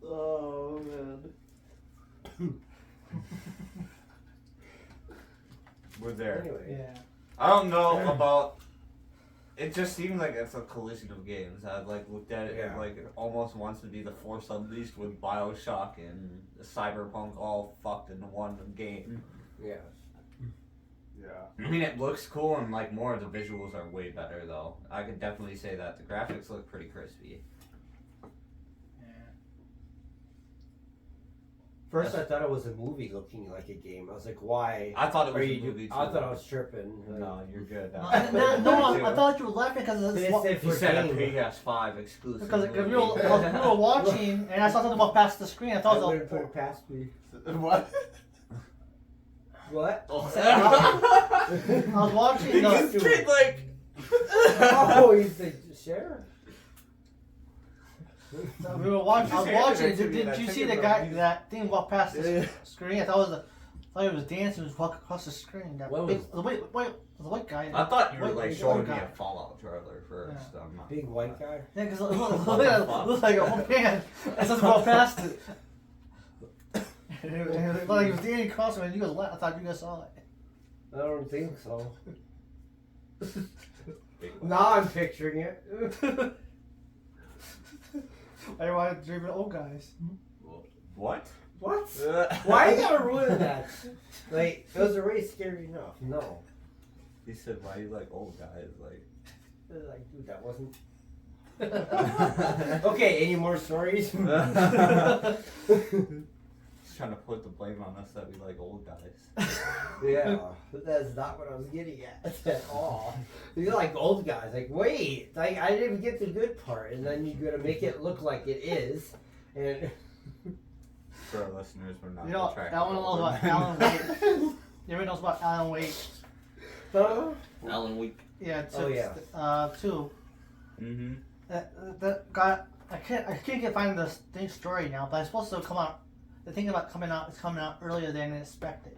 Oh man. We're there. Anyway. Yeah. I don't know about. It just seemed like it's a collision of games. I like looked at it and Yeah. like it almost wants to be the Force Unleashed with Bioshock and Cyberpunk all fucked into one game. Yeah. Yeah. I mean, it looks cool and like more of the visuals are way better though. I could definitely say that the graphics look pretty crispy. First, I thought it was a movie looking like a game. I was like, why? I thought it Are was a you? movie too. I thought I was tripping. No, you're good. No, I thought you were laughing because They it's said He for said a game. PS5 exclusive. because movie. we were watching and I saw something about past the screen. I I thought it wouldn't was put it past me. What? What? I was watching This kid like. Oh, you said share? we were watching. I was Just handed watching. it to me, Did and I you took see it the from guy? you. That thing walk past the Yeah. screen. I thought it was dancing. It was walking across the screen. That What big, was- the white guy. I thought you were Wait, like wait, showing oh, me a God. Fallout trailer first. I'm not- Big white guy? Yeah, because it looked like a whole man. I saw him walk past it. And it looked like he was dancing across it, and you guys laughed. I thought you guys saw it. I don't think so. Big Now I'm picturing it. I want to dream of old guys. What? What? Why you gotta ruin that? Like, it was already scary enough. No. He said, "Why you like old guys?" Like. Like, dude, that wasn't. Okay, any more stories? He's trying to put the blame on us that we like old guys. Yeah, that's not what I was getting at all. You're like old guys. Like, wait, like I didn't even get the good part, and then you're gonna make it look like it is, and For our listeners, we're not. You know, attracted that one to knows older about men. Alan Wake. Everybody knows about Alan Wake. Alan Wake. Yeah, Oh, yeah. two. Mm-hmm. That guy. I can't find the thing story now, but it's supposed to come out. The thing about coming out is coming out earlier than expected.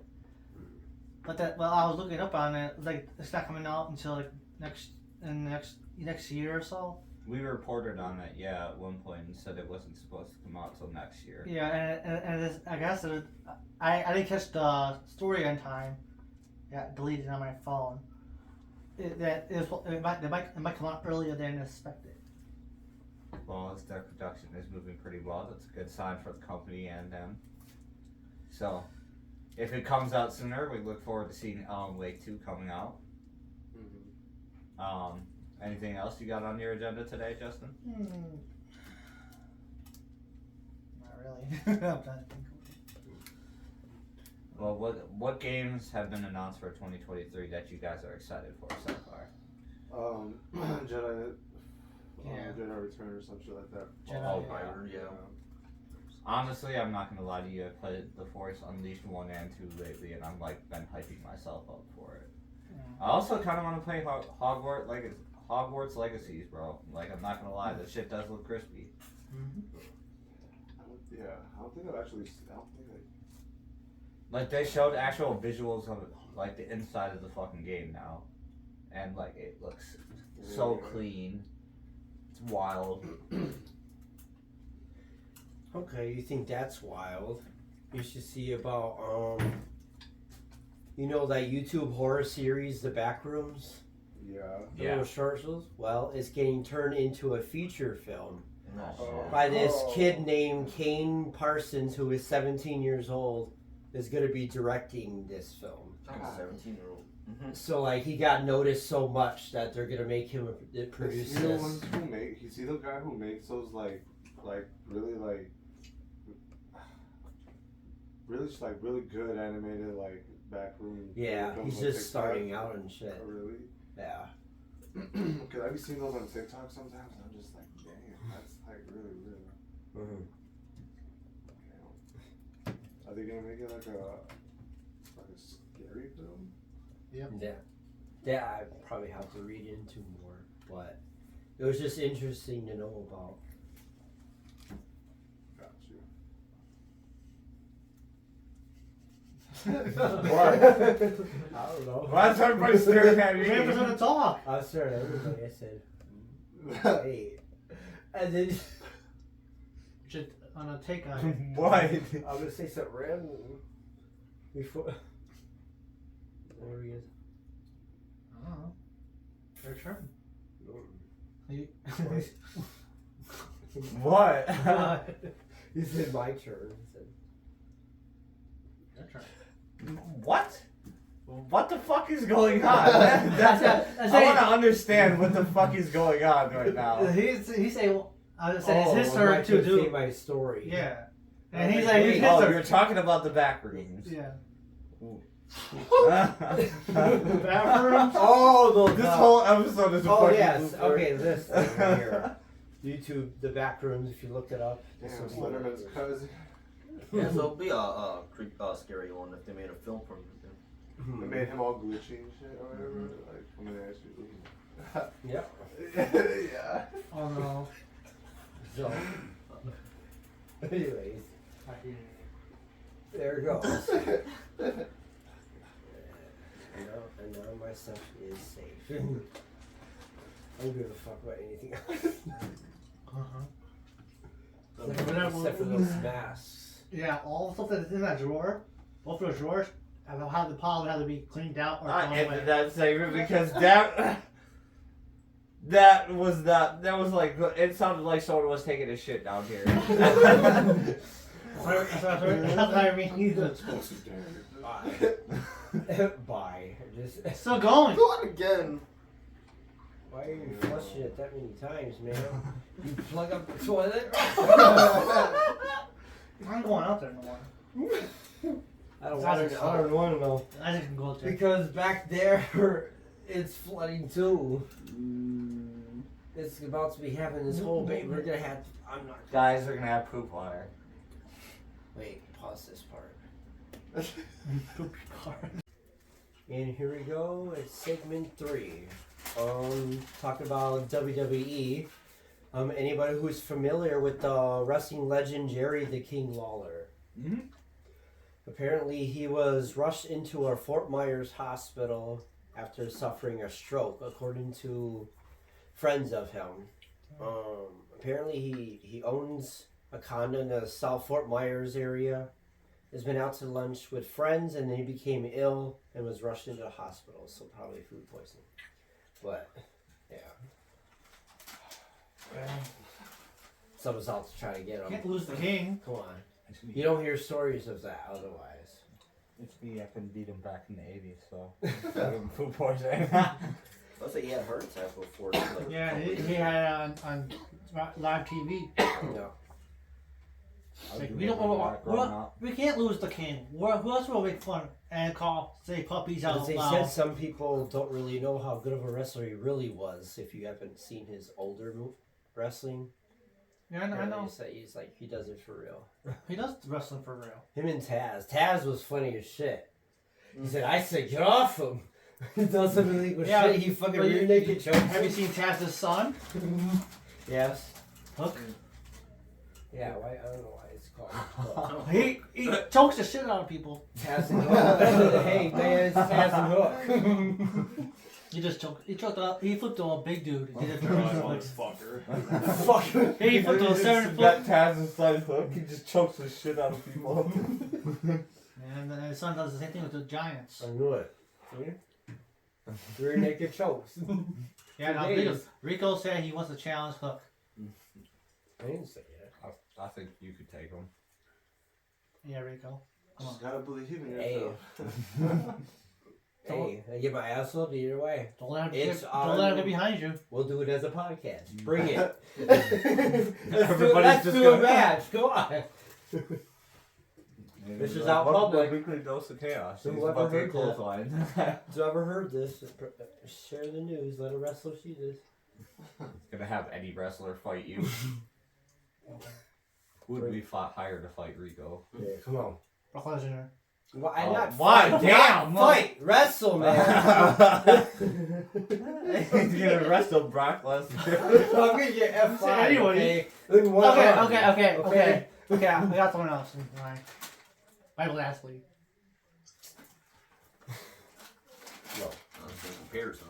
But I was looking up on it. Like it's not coming out until like next year or so. We reported on it, yeah, at one point and said it wasn't supposed to come out till next year. Yeah, and it's, I guess I didn't catch the story on time. Got deleted on my phone. It might come out earlier than expected. Well, as their production is moving pretty well, that's a good sign for the company and them. So, if it comes out sooner, we look forward to seeing Alan Wake 2 coming out. Anything else you got on your agenda today, Justin? really. I'm trying to think. Well, what games have been announced for 2023 that you guys are excited for so far? Jedi. Yeah. Jedi Return or some shit like that. Jedi, yeah. Honestly, I'm not gonna lie to you. I played The Force Unleashed 1 and 2 lately, and I'm like been hyping myself up for it. I also kind of want to play Hogwarts Legacies, bro. Like, I'm not gonna lie, the shit does look crispy. Yeah, I don't think I don't think Like, they showed actual visuals of like the inside of the fucking game now, and like it looks so clean. It's wild. Okay, you think that's wild? You should see about you know that YouTube horror series, The Backrooms? Yeah. The little short shows? Well, it's getting turned into a feature film Oh, by this kid named Kane Parsons, who is 17 years old, is going to be directing this film. 17-year-old. So, like, he got noticed so much that they're going to make him produce Is he the this. ones who make? Is he the guy who makes those really good animated like backroom? Yeah, films he's on just TikTok? starting out and shit. Oh, really? Yeah. Cause I've seen those on TikTok sometimes, and I'm just like, damn, that's like really real. Mm-hmm. Are they gonna make it like a scary film? Yeah, I probably have to read into more, but it was just interesting to know about. Got you. What? I don't know. Why is everybody staring at We're able to talk. I was staring at everybody. I said, hey. And then Just on a take on it. What? I'm going to say something random before. There he is. I don't know. Their turn. You- What? He said my turn. He said, Their turn. What? What the fuck is going on? That's That's I it. want to understand what the fuck is going on right now. He's saying, well, I was saying it's his well, turn to say do. my story. Yeah. And he's like, it's his Oh, turn. you're talking about the back rooms. Yeah. This Bathrooms? Oh, whole episode is a Oh fucking yes. blooper. Okay, this thing right here. YouTube, The Backrooms. If you looked it up, this Damn, will be Slenderman's cousin. Yeah, so it'll be a scary one if they made a film from it. They made him all glitchy and shit or whatever. Like, I'm gonna ask you. Yep. Yeah. Oh no. So, anyways, there it goes. And now my stuff is safe. I don't give a fuck about anything else. Except for those masks. Yeah, all the stuff that's in that drawer, both of those drawers, have the pile have to be cleaned out or I thrown ended away. that segment because that was like it sounded like someone was taking a shit down here. That's what I mean. Bye. Just, It's still going. Go on again. why are you flushing it that many times, man? You plug up the toilet? I'm going out there no more. I don't want to know. I just can go out there. Because back there, it's flooding too. It's about to be happening. This whole baby, we're gonna have. I'm not. Guys are gonna have poop water. Wait, pause this part. And here we go. It's segment 3. Talking about WWE. Anybody who's familiar with the wrestling legend Jerry the King Lawler? Mm-hmm. Apparently, he was rushed into a Fort Myers hospital after suffering a stroke, according to friends of him. Apparently, he owns a condo in the South Fort Myers area. Has been out to lunch with friends, and then he became ill and was rushed into the hospital. So probably food poisoning. But yeah, someone's out to try to get him. Can't lose the king. Come on, you don't hear stories of that otherwise. It's me. I couldn't beat him back in the '80s, so food poisoning. Let's say he had a heart attack before. Like, Yeah, he had it on live TV. No. Like, we don't we can't lose the king. Who else will make fun and say puppies out As they loud? said, some people don't really know how good of a wrestler he really was if you haven't seen his older wrestling. Yeah, I know. He's like, he does it for real. He does wrestling for real. Him and Taz. Taz was funny as shit. He said, I said, get off him. He does some illegal shit. He fucking rear naked chokes. Have you seen Taz's son? Yes. Hook. Yeah, why? I don't know why it's called. He chokes the shit out of people. Taz and Hook. Hey, man, it's Taz and Hook. He just choked. He choked up. He flipped on a big dude. He did it for Motherfucker. Fuck. He flipped on a 7 foot. That Taz inside Hook, he just chokes the shit out of people. And his son does the same thing with the Giants. I knew it. Rear naked chokes. Yeah, now Rico said he wants to challenge Hook. I didn't say that. I think you could take him. Yeah, Rico. Come on. Just gotta believe in Hey. yourself. Hey, I get my ass up either way. Don't let him It's get behind you. We'll do it as a podcast. Bring it. Everybody's let's do a match. Go on. This is out public. Weekly dose of chaos. So He's whoever about to heard get clotheslined. Who's ever heard this? Share the news. Let a wrestler see this. Gonna have any wrestler fight you. Would we hire to fight Rico? Yeah, come on. Brock Lesnar. Why Oh, not? why? Fight? Damn! Fight! Wrestle, man! He's gonna wrestle Brock Lesnar. I'm gonna get F5. Anybody. Okay. Okay. I got someone else. Alright. Michael Ashley. No. Comparison.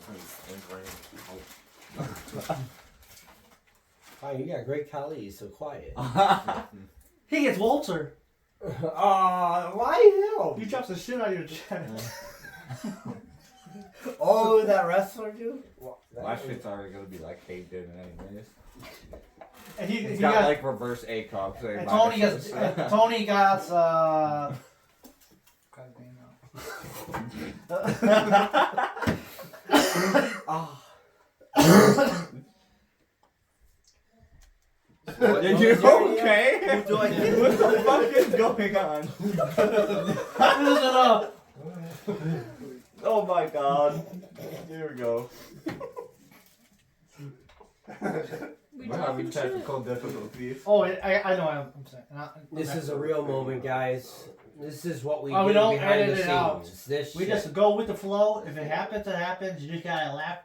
Oh, you got great Khali, so quiet. He gets Walter. Why him? He chops the shit out of your chest. Oh, that wrestler dude? My shit's already gonna be like caved in anyways. And he He's got got like reverse ACOG. So and Tony got God Are you okay? Do I get? What the fuck is going on? Oh my god. Here we go. We We're having talking shit. technical difficulties. Oh, I know what I'm saying. This is a real moment, guys. This is what we do We don't behind edit the it out. scenes. This We shit. just go with the flow. If it happens, it happens. You just gotta laugh.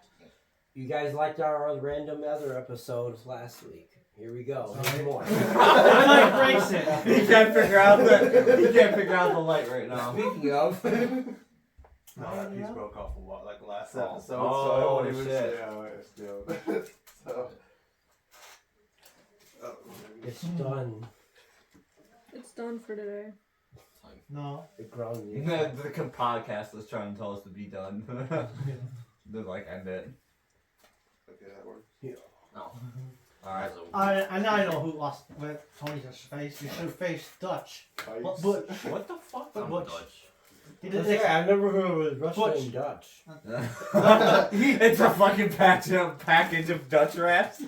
You guys liked our random other episodes last week. Here we go. Here's more. Mike breaks it. He can't figure out the light right now. Speaking of, No, that piece broke off a lot, like last Oh. episode. Oh, so I won't even shit. say how it's still. So. it's done. It's done for today. No. It ground you. The podcast is trying to tell us to be done. They're like, end it. Okay, that works. No. Alright. I know who lost with Tony's face. You should face Dutch. Fights. But What the fuck? But I'm Butch. Dutch. he did Yeah, I've never heard of a Russian Butch. named Dutch. It's a fucking package of Dutch wraps.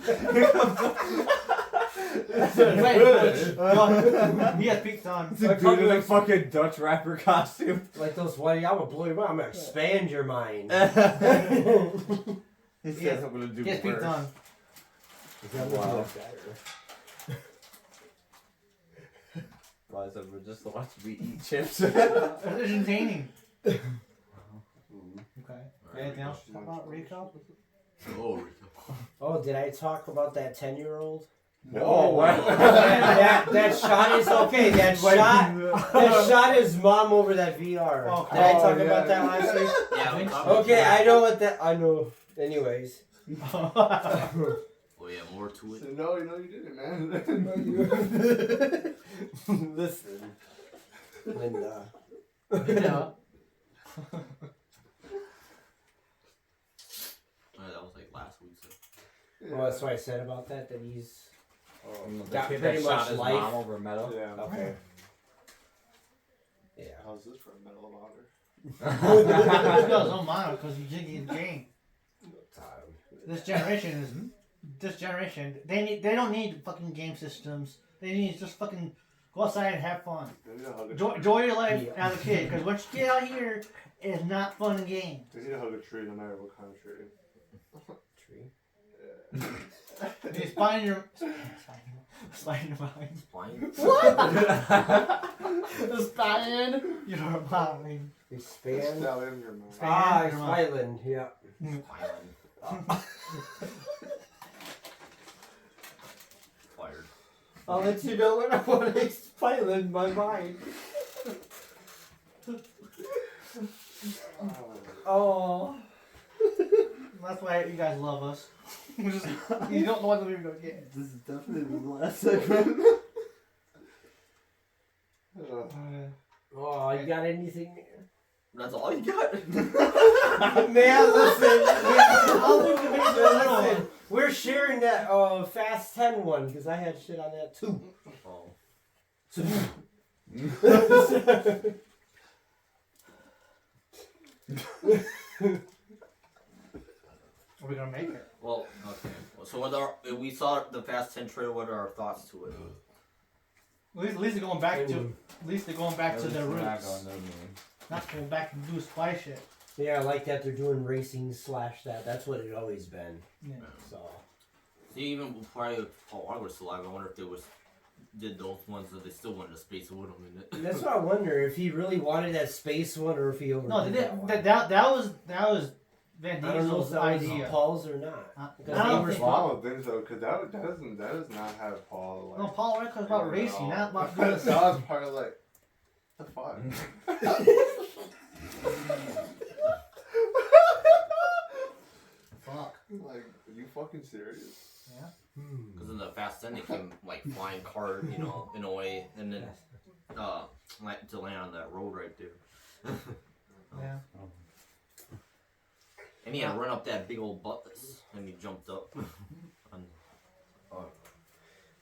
He has peaked on. It's a dude in a fucking Dutch rapper costume. Like those whitey, I'm gonna blow your mind. I'm gonna expand your mind. He He says has- I'm gonna do He has peaked worse. on. Wow. Why is everyone just watching me eat chips? It's entertaining. Okay. Alright, Anything else to talk about Rico? Oh, Rico. Oh, did I talk about that 10-year-old? Oh, what? that shot is okay. That shot is mom over that VR. Oh, Did I talk yeah. about that last week? Yeah, we Okay, I know what that. I know. Anyways. Oh yeah, more to it. So, no, you didn't, man. Listen. Linda. Yeah. That was like last week. So. Well, that's what I said about that. That he's. The Got kid pretty that shot much his life. mom over metal. Yeah. Okay. Yeah. How's this for a Medal of Honor? No, don't mind because you did get the game. This generation is. This generation, they don't need fucking game systems. They need just fucking Go outside and have fun. They need to hug a Enjoy your life Yeah. as a kid, because once you get out here, it's not fun and games. They need to hug a tree no matter what kind of tree. Tree. Yeah. You spine your mind. Flying. Spine your mind. Expand. Now in your mouth. Ah, Your mind. Island. Yeah. Flying. Fired. I'll let you know when I want to expand my mind. Oh. That's why you guys love us. You don't know what we're going to get. This is definitely the last segment. Oh, you got anything? That's all you got? Man, listen. We're sharing that Fast 10 one because I had shit on that too. Oh. Are we going to make it? Well, okay. So if we saw the Fast 10 trailer, what are our thoughts to it? At least they're going back to. At least they're going back to their Not roots. going to the moon. Not going back and do spy shit. Yeah, I like that they're doing racing / that. That's what it always been. Yeah. So. See, even prior Paul Walker was alive, I wonder if they did those ones that they still wanted to space with him in it. That's what I wonder, if he really wanted that space one or if he overdid No, they that didn't. one. That was Van I don't know if Diesel's that was idea. Paul's or not. Because I they don't were think- Well, I don't think so, because that does not have Paul. Like, No, Paul Walker was about in it at racing, all. not about that doing was part of like, the fuck? Fuck. Like, are you fucking serious? Yeah. Because in the Fast 10 they came like flying car, you know, in a way, and then like to land on that road right there. Yeah. And he had to run up that big old buttress, and he jumped up.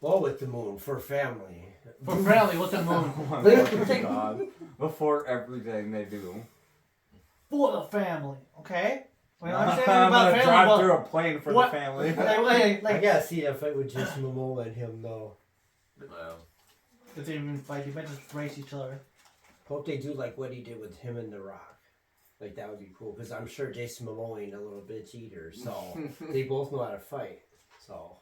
Well, with the moon, for family. For friendly, what's the moon? Oh my god. Before everything they do. For the family, okay? Wait, I'm I'm saying gonna about family, drive but through a plane for what- the family. I gotta see that fight with Jason Momoa and him, though. if they even fight, you might just race each other. Hope they do like what he did with him and The Rock. Like, that would be cool, because I'm sure Jason Momoa ain't a little bitch either, so they both know how to fight, so.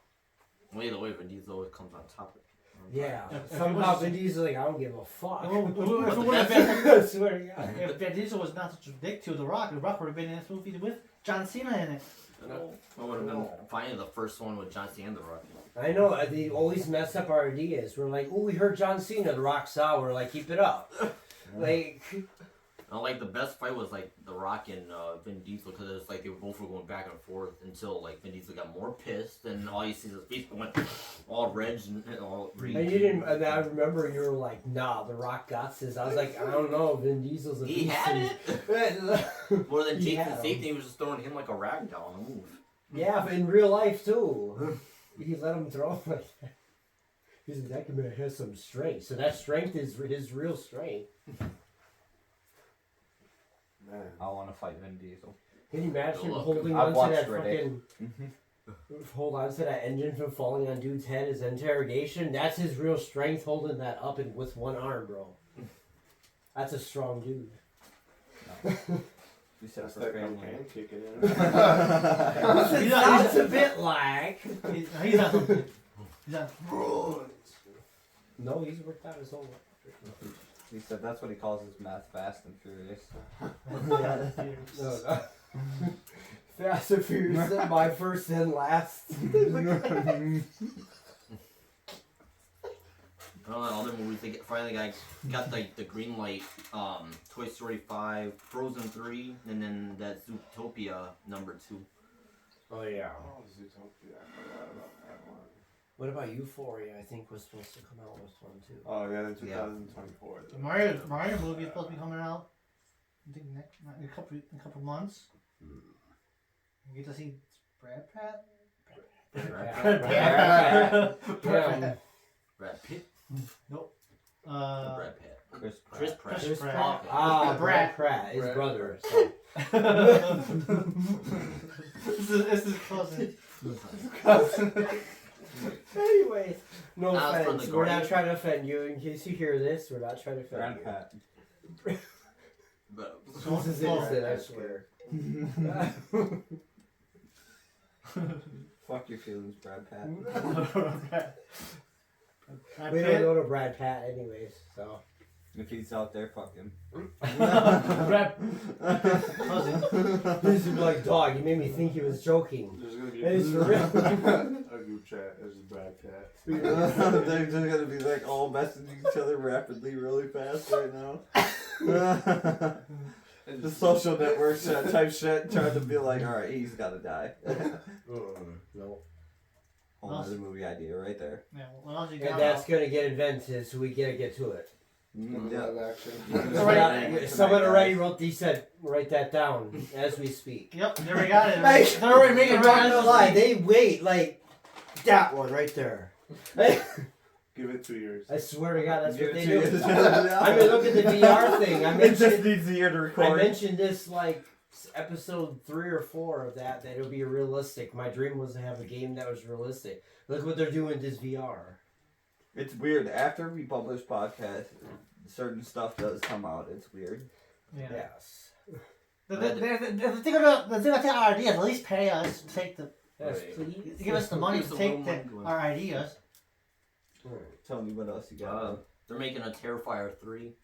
Well, either way, Vin Diesel always comes on top of it. Yeah, If it somehow was- Vin Diesel's like, I don't give a fuck. If it would have But been, I swear to God. if Van Diesel was not such a dick to The Rock would have been in this movie with John Cena in it. What would have been finally the first one with John Cena and The Rock. I know, they always mess up our ideas. We're like, oh, we heard John Cena, The Rock's out, we're like, keep it up. Like, Like the best fight was like The Rock and Vin Diesel, because it's like they both were going back and forth until like Vin Diesel got more pissed, and all you see is his face going all red and all green. and you didn't, and I remember you were like, nah, The Rock got this. I was like, I don't know, Vin Diesel's a He beast. had it. More than He Jason had him. Statham, he was just throwing him like a rag doll on the move. Yeah, but in real life too. He let him throw him like that. He's like, that man has some strength. So that strength is his real strength. Man. I want to fight Vin Diesel. Can you imagine Good luck. holding I've on to watched that Riddick. fucking hold on to that engine from falling on dude's head as interrogation? That's his real strength, holding that up and with one arm, bro. That's a strong dude. You said That's for that family. cocaine kicking in. He's not- Sounds a bit like. He's not something. He's not. No, he's worked out his whole He said that's what he calls his math fast and furious. life. No. Fast and Furious, my first and last. I don't know, other movies, they finally got like the green light, Toy Story 5, Frozen 3, and then that Zootopia #2. Oh yeah. Oh, Zootopia. I forgot about that one. What about Euphoria? I think was supposed to come out with one too. Oh, yeah, in 2024. The Mario movie is supposed to be coming out. I think in a couple months. You get to see Brad Pitt. Yeah. Brad Pitt? Nope. Brad Pitt. Chris Pratt. Chris Pratt. Chris Pratt. Oh, okay. Ah, Brad. Brad Pratt, his Brad. brother. So. This is cousin. Anyways, No Not from offense. the We're not Guardian. trying to offend you. In case you hear this, we're not trying to offend Brad you. Pat. But This is innocent, I swear. Fuck your feelings, Brad Pat. We don't know to Brad Pat anyways, so. If he's out there, fuck him. Brad cousin. This is like, dog, you made me think he was joking. There's gonna be It is for real. a group chat. There's Brad Cat. They're just gonna be like all messaging each other rapidly, really fast right now. The social network type shit, trying to be like, alright, he's gotta die. No. Whole other movie idea right there. Yeah, what else you got? And that's gonna get invented, so we gotta get to it. Yeah. Live action. Someone already wrote. He said, "Write that down as we speak." Yep, there we got it. Hey, They're already making I'm not gonna lie. They wait like that one right there. Give it 2 years. I swear to God, that's Give what it they 2 do. years. I mean, look at the VR thing. It just needs a year to I record. mentioned this like episode 3 or 4 of that it'll be realistic. My dream was to have a game that was realistic. Look what they're doing with this VR. It's weird. After we publish podcasts, certain stuff does come out. It's weird. Yeah. Yes. The thing about take our ideas, at least pay us to take the Yes, Right. please. give us the money Give to us a take little money going. our ideas. Tell me what else you got. they're making a Terrifier 3.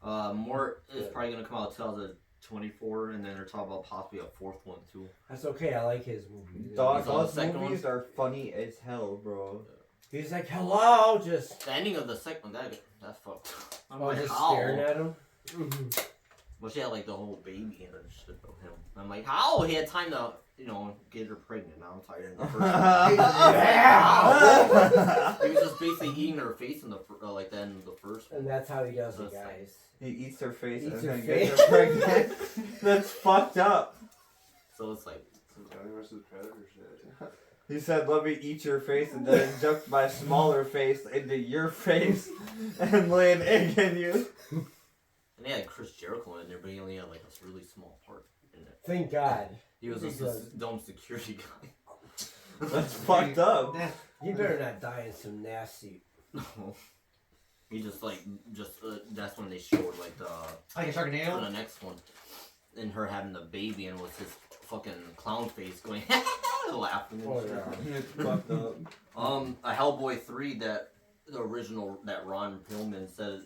More is probably gonna come out 2024, and then they're talking about possibly a 4th one too. That's okay. I like his movies. Dog, These are the those second movies ones? are funny as hell, bro. He's like, hello, just The ending of the second one, that's fucked. I'm oh, like, just how? staring at him. Well, she had like the whole baby and shit of him. I'm like, how? He had time to, get her pregnant. Now I'm tired of the first one. He was just basically eating her face in the like the end of the first one. And that's how he does So it, it's like- guys. He eats her face Eats and her then face. gets her pregnant. That's fucked up. So it's like, Alien versus Predator shit. He said, let me eat your face and then inject my smaller face into your face and lay an egg in you. and they had Chris Jericho in there, but he only had like a really small part in it. Thank God. He was just He a does. dumb security guy. That's fucked up. You better not die in some nasty. He just that's when they showed like Like a for Sharknado. the next one, and her having the baby and with his fucking clown face going laughing and Oh, shit. yeah. It's fucked up. A Hellboy 3 that the original that Ron Perlman said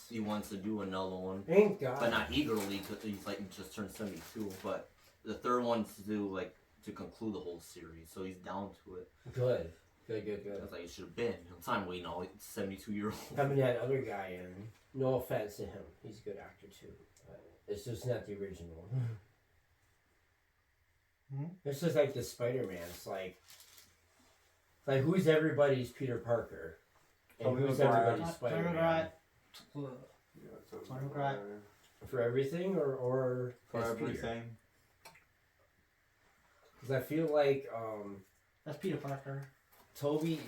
he wants to do another one, Thank God. but not eagerly because he's like just turned 72. But the third one's to do like to conclude the whole series, so he's down to it. Good. Good. That's like it should have been. I'm waiting all 72-year-old. Having that other guy in. No offense to him. He's a good actor too. But it's just not the original. It's just like the Spider-Man. It's like who's everybody's Peter Parker? And Tobey who's Maguire. everybody's Spider-Man? Yeah, so Tony Pratt. For everything or For as Peter? everything. Because I feel like That's Peter Parker. Toby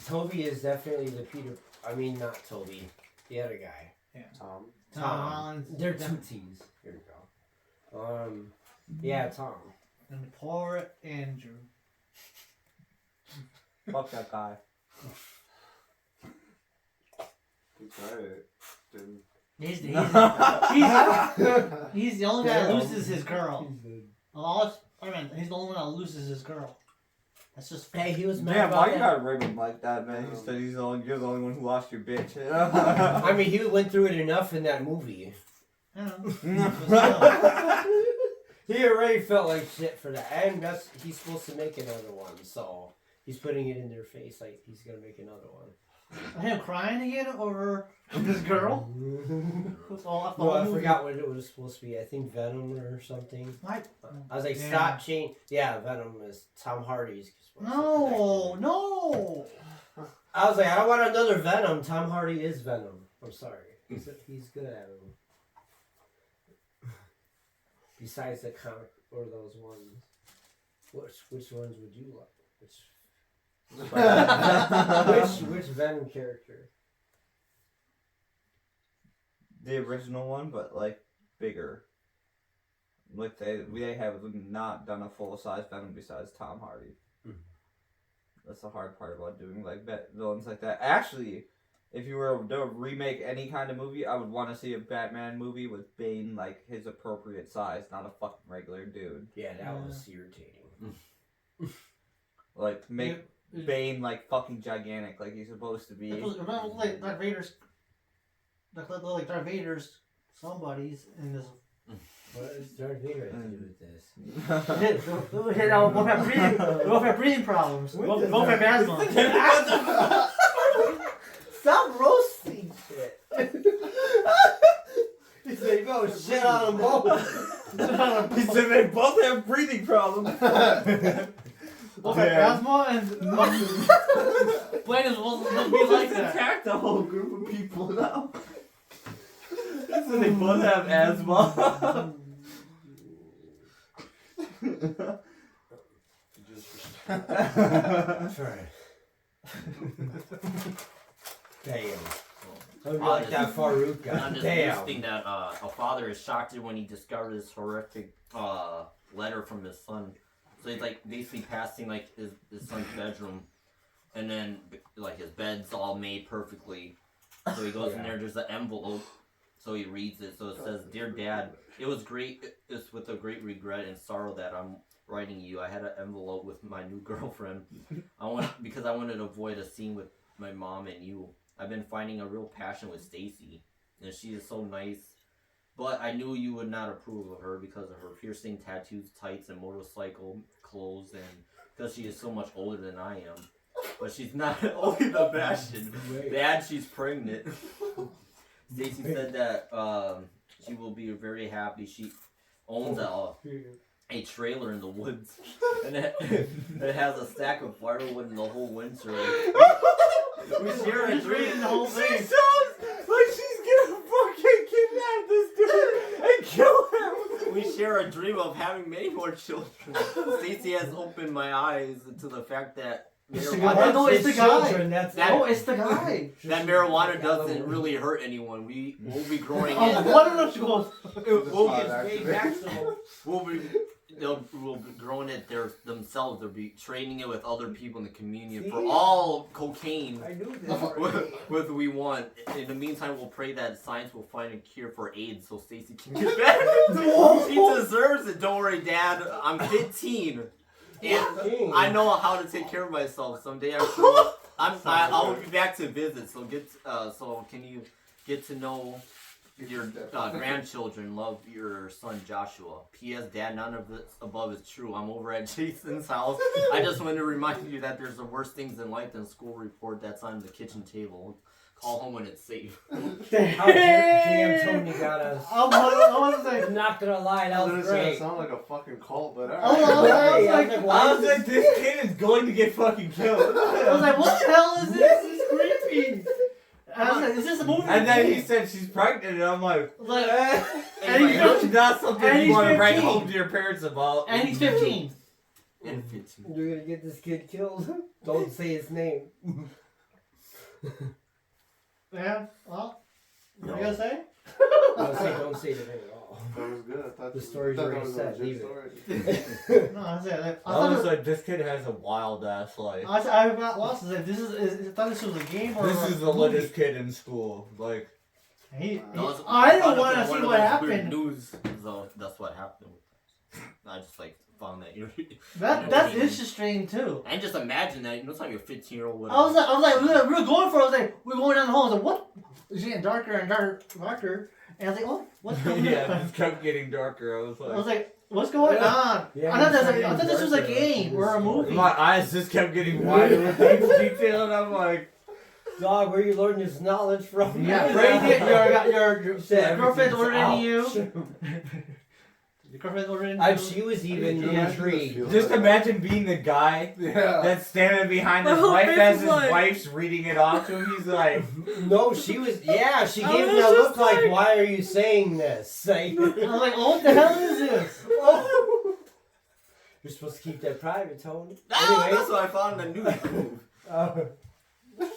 is definitely the Peter. I mean, not Toby, the other guy. Tom. Tom Holland. They're two T's. Here we go. Yeah, Tom. And poor Andrew. Fuck that guy. He tried it. Didn't. He's the only guy that loses his girl. Of all Spider-Man, he's the only one that loses his girl. That's just Hey, he was mad Damn, about why you that. gotta rib him like that, man? He said you're the only one who lost your bitch. I mean, he went through it enough in that movie. I don't know. He already felt like shit for that, and he's supposed to make another one, so he's putting it in their face like he's gonna make another one. Him crying again over this girl? Well, I forgot what it was supposed to be. I think Venom or something. What? I was like, Yeah. stop change. Yeah, Venom is Tom Hardy's. No. I was like, I don't want another Venom. Tom Hardy is Venom. I'm sorry. He's good at him. Besides the comic or those ones, which ones would you like? Which Venom character? The original one, but like bigger. Like they have not done a full size Venom besides Tom Hardy. That's the hard part about doing like villains like that. Actually, if you were to remake any kind of movie, I would want to see a Batman movie with Bane like his appropriate size, not a fucking regular dude. Yeah, that was irritating. Like make Bane like fucking gigantic, like he's supposed to be. Remember, like Darth Vader's, like Darth Vader's somebody's in this. What does Darth Vader have to do with this? Both have breathing problems. Both have asthma. Stop roasting shit. He said, "Go shit on them both." He said they both have breathing problems. Both have asthma and Blaine is supposed to be like that. Attacked a whole group of people now. So they both have asthma. That's right. Damn. I like that Farouk guy. I'm just Damn. boasting that a father is shocked when he discovered this horrific letter from his son. So he's like basically passing like his son's bedroom, and then like his bed's all made perfectly. So he goes in there. There's an envelope. So he reads it. So it says, "Dear Dad, it was great. It's with a great regret and sorrow that I'm writing you. I had an envelope with my new girlfriend. Because I wanted to avoid a scene with my mom and you. I've been finding a real passion with Stacy, and she is so nice. But I knew you would not approve of her because of her piercing, tattoos, tights, and motorcycle clothes, and because she is so much older than I am. But she's not only the fashion. Dad, she's pregnant." Stacy said that she will be very happy. She owns a trailer in the woods, and it has a stack of firewood in the whole winter. We share a dream. The whole She thing. sounds like she's gonna fucking kidnap this dude and kill him. We share a dream of having many more children. Stacy has opened my eyes to the fact that marijuana, No, it's the guy. Children, that's No, it's the guy. that marijuana doesn't really hurt anyone. We will be growing Oh, it. what if she goes? We'll be growing it themselves. They'll be trading it with other people in the community for all cocaine. I knew this. What we want. In the meantime, we'll pray that science will find a cure for AIDS so Stacy can get better. She deserves it. Don't worry, Dad. I'm 15. And I know how to take care of myself. Someday I'll be back to visit. So can you get to know your grandchildren? Love your son Joshua. P.S. Dad, none of this above is true. I'm over at Jason's house. I just wanted to remind you that there's the worst things in life than school report that's on the kitchen table. Call home when it's safe. Damn, Tony got us. I want to say. I'm not gonna lie, that was It great. sound like a fucking cult, but I I was like, this kid is going to get fucking killed. was like, what the hell is this? This is creepy. And I was like, is this a movie? And then he said she's pregnant, and I'm like, And he's that's not something and you he's want to write 15. home to your parents about. And he's 15. And 15. You're gonna get this kid killed? Don't say his name. Yeah, well, what are you gonna say? Don't say the name at all. that was good. I thought The story's already set, leave it. story. No, I said, I I was thought like, this kid has a wild ass life. I got lost. I said, I thought this was a game or This a is the movie. littest kid in school. Like, I I don't want to see what happened. News, so that's what happened. I just found that That's interesting too. And just imagine that. It's like your 15-year-old would. I was like, we were going for it. I was like, we're going down the hall. I was like, what? It's getting darker and darker. And I was like, oh, what's going yeah, it on? just kept getting darker. I I was was like, what's going on? Yeah, I thought this was a game or a movie. my eyes just kept getting wider with each detail, and I'm like, Dog, where you learning this knowledge from? Yeah, Brady, your Said girlfriend's everything's older than you. out. Your girlfriend's older than you. She was even Yeah. intrigued. just imagine being the guy Yeah. that's standing behind My his whole wife face as is his like- wife's reading it off to him. He's like, No, she was. Yeah, she I gave me was a look just like, like- why are you saying this? Like, I was like, oh, what the hell is this? you're supposed to keep that private, Tony. Ah, Anyway. that's what I found in the news.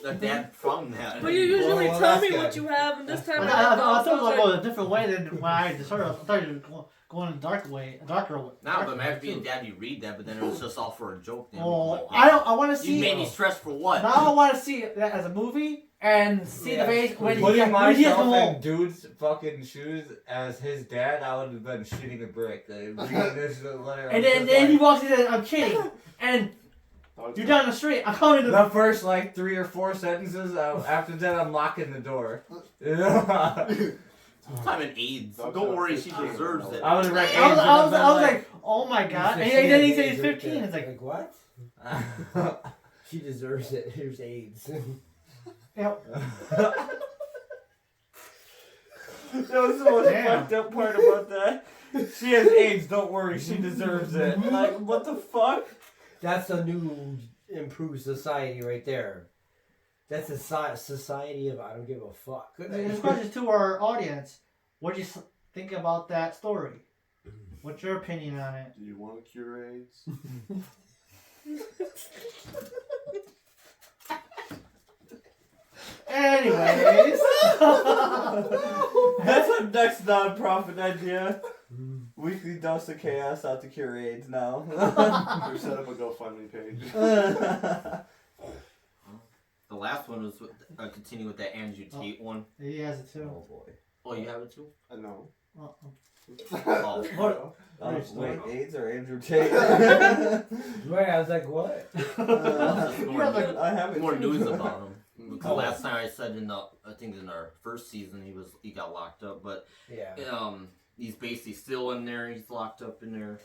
The dad from that. But you usually Well, tell that's me good. what you have, and this time I I thought don't. it was like going a different way than when I started. I thought you were going a darker way. Nah, but imagine being dad, you read that, but then it was just all for a joke. Then Oh, I want to see. You made me stress for what? Now I want to see that as a movie and see the face when he Putting gets myself home. in dude's fucking shoes as his dad, I would have been shooting a brick. Reading this letter, And then he walks in and I'm kidding. And you're down the street. I'm calling the first like 3 or 4 sentences. After that, I'm locking the door. Time in AIDS. Don't worry, she deserves it. I would have read AIDS. I was like, oh my god. And then he said he's 15. It's like, what? She deserves it. Here's AIDS. yep. That was the most Damn. fucked up part about that. She has AIDS, don't worry, she deserves it. Like, what the fuck? That's a new improved society right there. That's a society of I don't give a fuck. This question is to our audience. What do you think about that story? What's your opinion on it? Do you want to cure AIDS? Anyways. That's our next non-profit idea. Weekly dose of chaos out to cure AIDS now. Or set up a GoFundMe page. The last one was continue with that Andrew Tate one. He has it too. Oh boy. Oh, you have it too? No. Oh. What? Wait, AIDS or Andrew Tate? Right, I was like, what? I haven't. More news about him. Because Oh. last time I said I think in our first season he got locked up, but Yeah. he's basically still in there. He's locked up in there.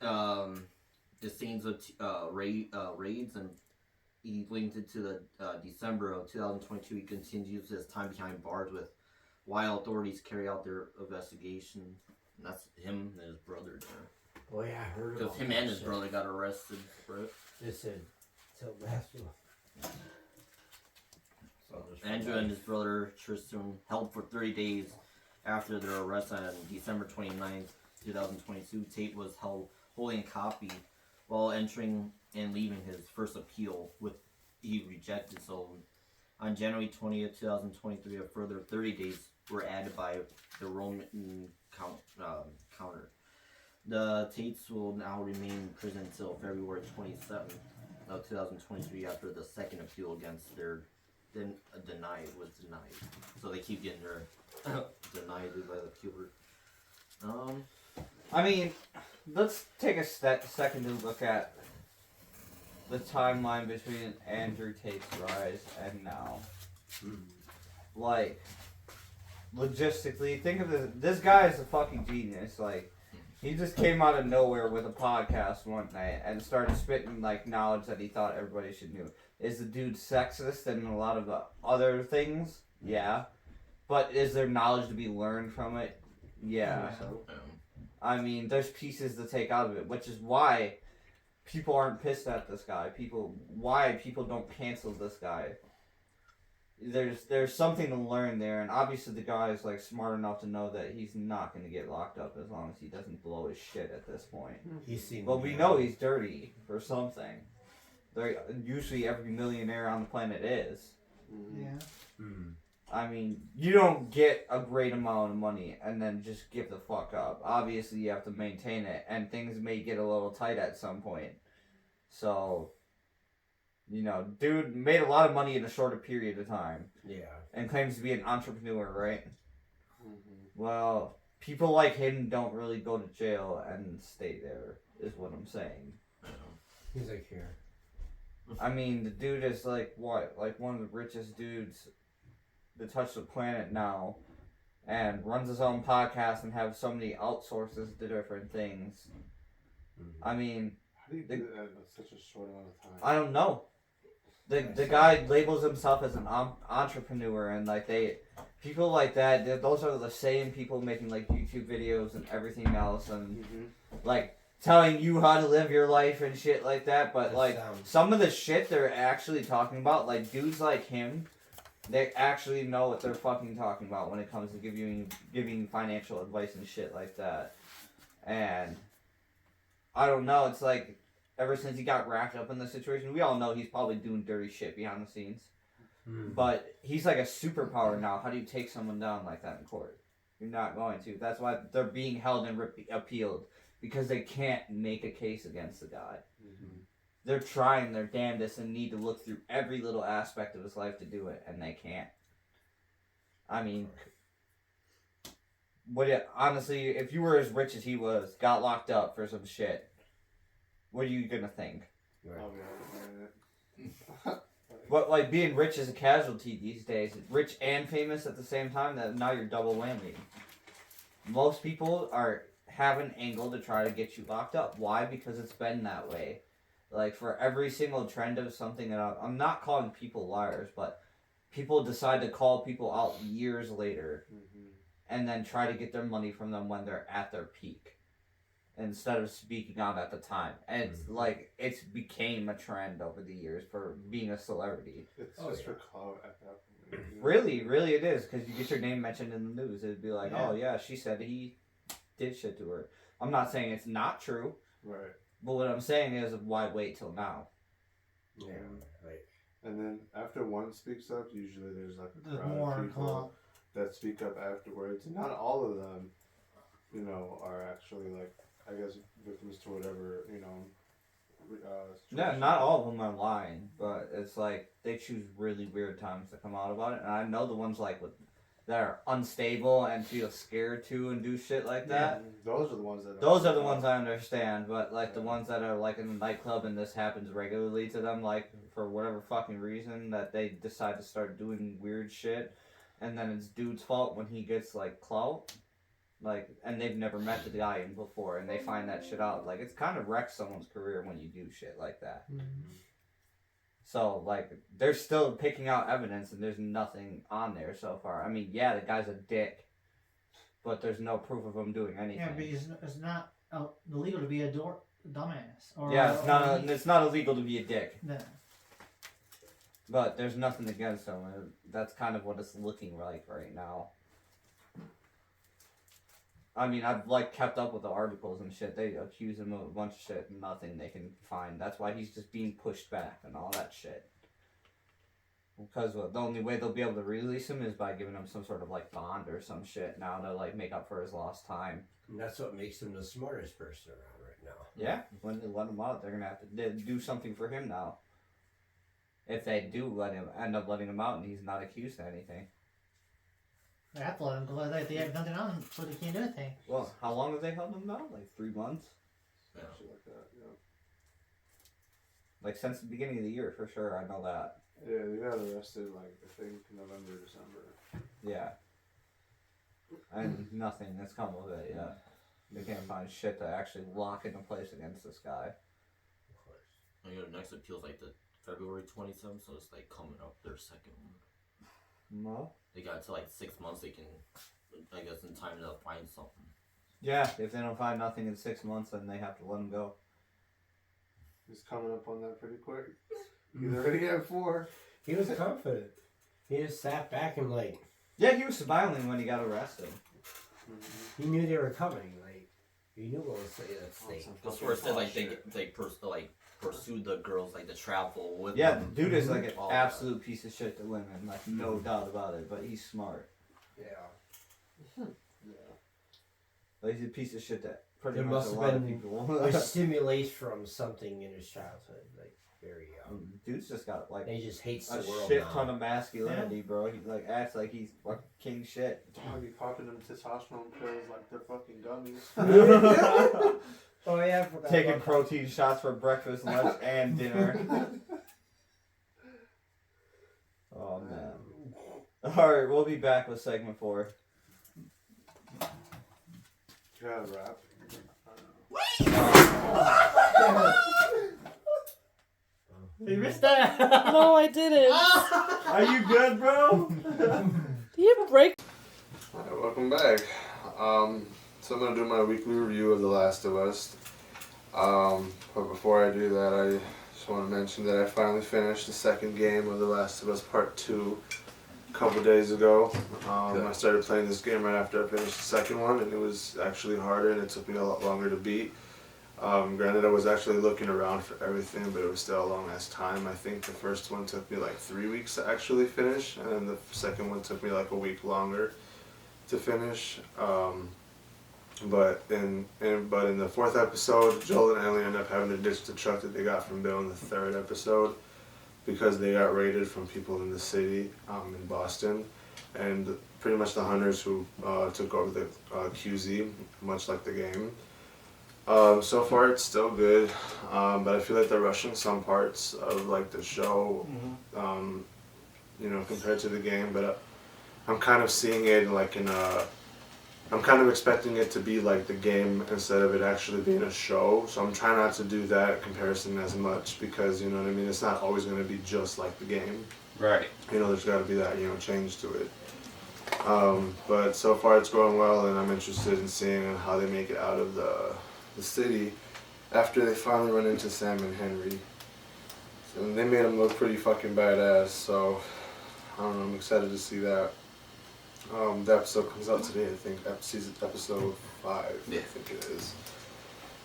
The scenes of raids, and he linked it to the December of 2022. He continues his time behind bars with while authorities carry out their investigation. And that's him and his brother there. Oh yeah, I heard Because about him that and his shit. brother got arrested for it. Listen, tell Matthew. Andrew and his brother Tristan held for 30 days after their arrest on December 29th, 2022. Tate was holding a copy while entering and leaving his first appeal, with he rejected. So on January 20th, 2023, a further 30 days were added by the Roman counter. The Tates will now remain in prison until February 27th of 2023 after the second appeal against their was denied. So they keep getting their denied by the appealer. I mean, let's take a second to look at the timeline between Andrew Tate's rise and now. Like, logistically, think of this. This guy is a fucking genius. Like, he just came out of nowhere with a podcast one night and started spitting, like, knowledge that he thought everybody should know. Is the dude sexist and a lot of other things? Yeah. But is there knowledge to be learned from it? Yeah. I mean, there's pieces to take out of it, which is why people aren't pissed at this guy. Why people don't cancel this guy. There's something to learn there, and obviously the guy is like smart enough to know that he's not going to get locked up as long as he doesn't blow his shit at this point. But we know he's dirty for something. Usually every millionaire on the planet is. Yeah. I mean, you don't get a great amount of money and then just give the fuck up. Obviously, you have to maintain it, and things may get a little tight at some point. So, you know, dude made a lot of money in a shorter period of time. Yeah. And claims to be an entrepreneur, right? Well, people like him don't really go to jail and stay there, is what I'm saying. He's like, here. I mean, the dude is like, what? Like one of the richest dudes to touch the planet now, and runs his own podcast and have so many outsources to different things. I mean, How do you do that in such a short amount of time? I don't know. The guy labels himself as an entrepreneur, and like people like that, those are the same people making like YouTube videos and everything else, and like telling you how to live your life and shit like that. But like some of the shit they're actually talking about, like dudes like him, they actually know what they're fucking talking about when it comes to giving financial advice and shit like that. And I don't know, it's like ever since he got wrapped up in the situation, we all know he's probably doing dirty shit behind the scenes. But he's like a superpower now. How do you take someone down like that in court? You're not going to. That's why they're being held and appealed, because they can't make a case against the guy. They're trying their damnedest and need to look through every little aspect of his life to do it, and they can't. I mean, honestly, if you were as rich as he was, got locked up for some shit, what are you gonna think? But like being rich is a casualty these days. Rich and famous at the same time. That now you're double whammy. Most people have an angle to try to get you locked up. Why? Because it's been that way. Like for every single trend of something that I'm not calling people liars, but people decide to call people out years later, and then try to get their money from them when they're at their peak, instead of speaking out at the time. And it's like it's became a trend over the years for being a celebrity. It's just for clout at that point. Really it is, because you get your name mentioned in the news. It'd be like, oh yeah, she said he did shit to her. I'm not saying it's not true, Right. but what I'm saying is, why wait till now? Yeah, right. And then after one speaks up, usually there's like a There's crowd more of people call. that speak up afterwards. And not all of them, are actually like, I guess, victims to whatever, Yeah, situation. not all of them are lying, but it's like they choose really weird times to come out about it. And I know the ones like that are unstable and feel scared to and do shit like that. Those are the ones that. Those are the ones I understand, but like the ones that are like in a nightclub and this happens regularly to them, like for whatever fucking reason that they decide to start doing weird shit, and then it's dude's fault when he gets like clout, like, and they've never met the guy before, and they find that shit out. Like it's kind of wrecks someone's career when you do shit like that. So, like, they're still picking out evidence, and there's nothing on there so far. I mean, yeah, the guy's a dick, but there's no proof of him doing anything. Yeah, but it's not illegal to be a dumbass. Or, Yeah, it's not illegal to be a dick, Yeah. but there's nothing against him. That's kind of what it's looking like right now. I mean, I've like kept up with the articles and shit. They accuse him of a bunch of shit and nothing they can find. That's why he's just being pushed back and all that shit. Because the only way they'll be able to release him is by giving him some sort of like bond or some shit now to like make up for his lost time. And that's what makes him the smartest person around right now. Yeah, when they let him out, they're gonna have to do something for him now. If they do end up letting him out and he's not accused of anything. They have to let him go. Like, they have nothing on him, so they can't do anything. Well, how long have they held him now? Like 3 months? Yeah. Shit like that, yeah. Like since the beginning of the year, for sure. I know that. Yeah, they got arrested like I think November, December. Yeah. And nothing has come of it yet. They can't find shit to actually lock into place against this guy. Of course. And your next appeal's like the February 27th, so it's like coming up their second one. No? They got to like 6 months. They can, I guess, in time to find something. Yeah, if they don't find nothing in 6 months, then they have to let him go. He's coming up on that pretty quick. He's already at 4. He was confident. He just sat back and like Yeah, he was smiling when he got arrested. he knew they were coming. Like he knew what was at stake. That's where it said like they pursued the girls like to travel with Yeah, them. dude is like an All absolute piece of shit to women, like no doubt about it. But he's smart. Yeah. Like he's a piece of shit that pretty There much must a have lot of been people. a stimulation from something in his childhood, like very young. Dude's just got like He just hates a the world shit now. ton of masculinity, bro. He like acts like he's fucking king shit. I'll be popping them testosterone pills like they're fucking gummies. Oh yeah, I forgot Taking about protein shots for breakfast, lunch, and dinner. Oh man. Alright, we'll be back with segment 4. Yeah, rap. You missed that. No, I didn't. Are you good, bro? Do you break? Alright, welcome back. So I'm gonna do my weekly review of The Last of Us. But before I do that, I just want to mention that I finally finished the second game of The Last of Us Part 2 a couple days ago. I started playing this game right after I finished the second one, and it was actually harder, and it took me a lot longer to beat. Granted, I was actually looking around for everything, but it was still a long ass time. I think the first one took me like 3 weeks to actually finish, and then the second one took me like a week longer to finish. But in the fourth episode, Joel and Ellie end up having to ditch the truck that they got from Bill in the third episode because they got raided from people in the city in Boston, and pretty much the hunters who took over the QZ, much like the game. So far it's still good, but I feel like they're rushing some parts of like the show, you know, compared to the game. But I'm kind of seeing it like I'm kind of expecting it to be like the game instead of it actually being a show. So I'm trying not to do that comparison as much because, you know what I mean, it's not always going to be just like the game. Right. You know, there's got to be that, you know, change to it. But so far it's going well, and I'm interested in seeing how they make it out of the city after they finally run into Sam and Henry. So they made them look pretty fucking badass, so I don't know, I'm excited to see that. The episode comes out today, I think, episode 5, Yeah. I think it is.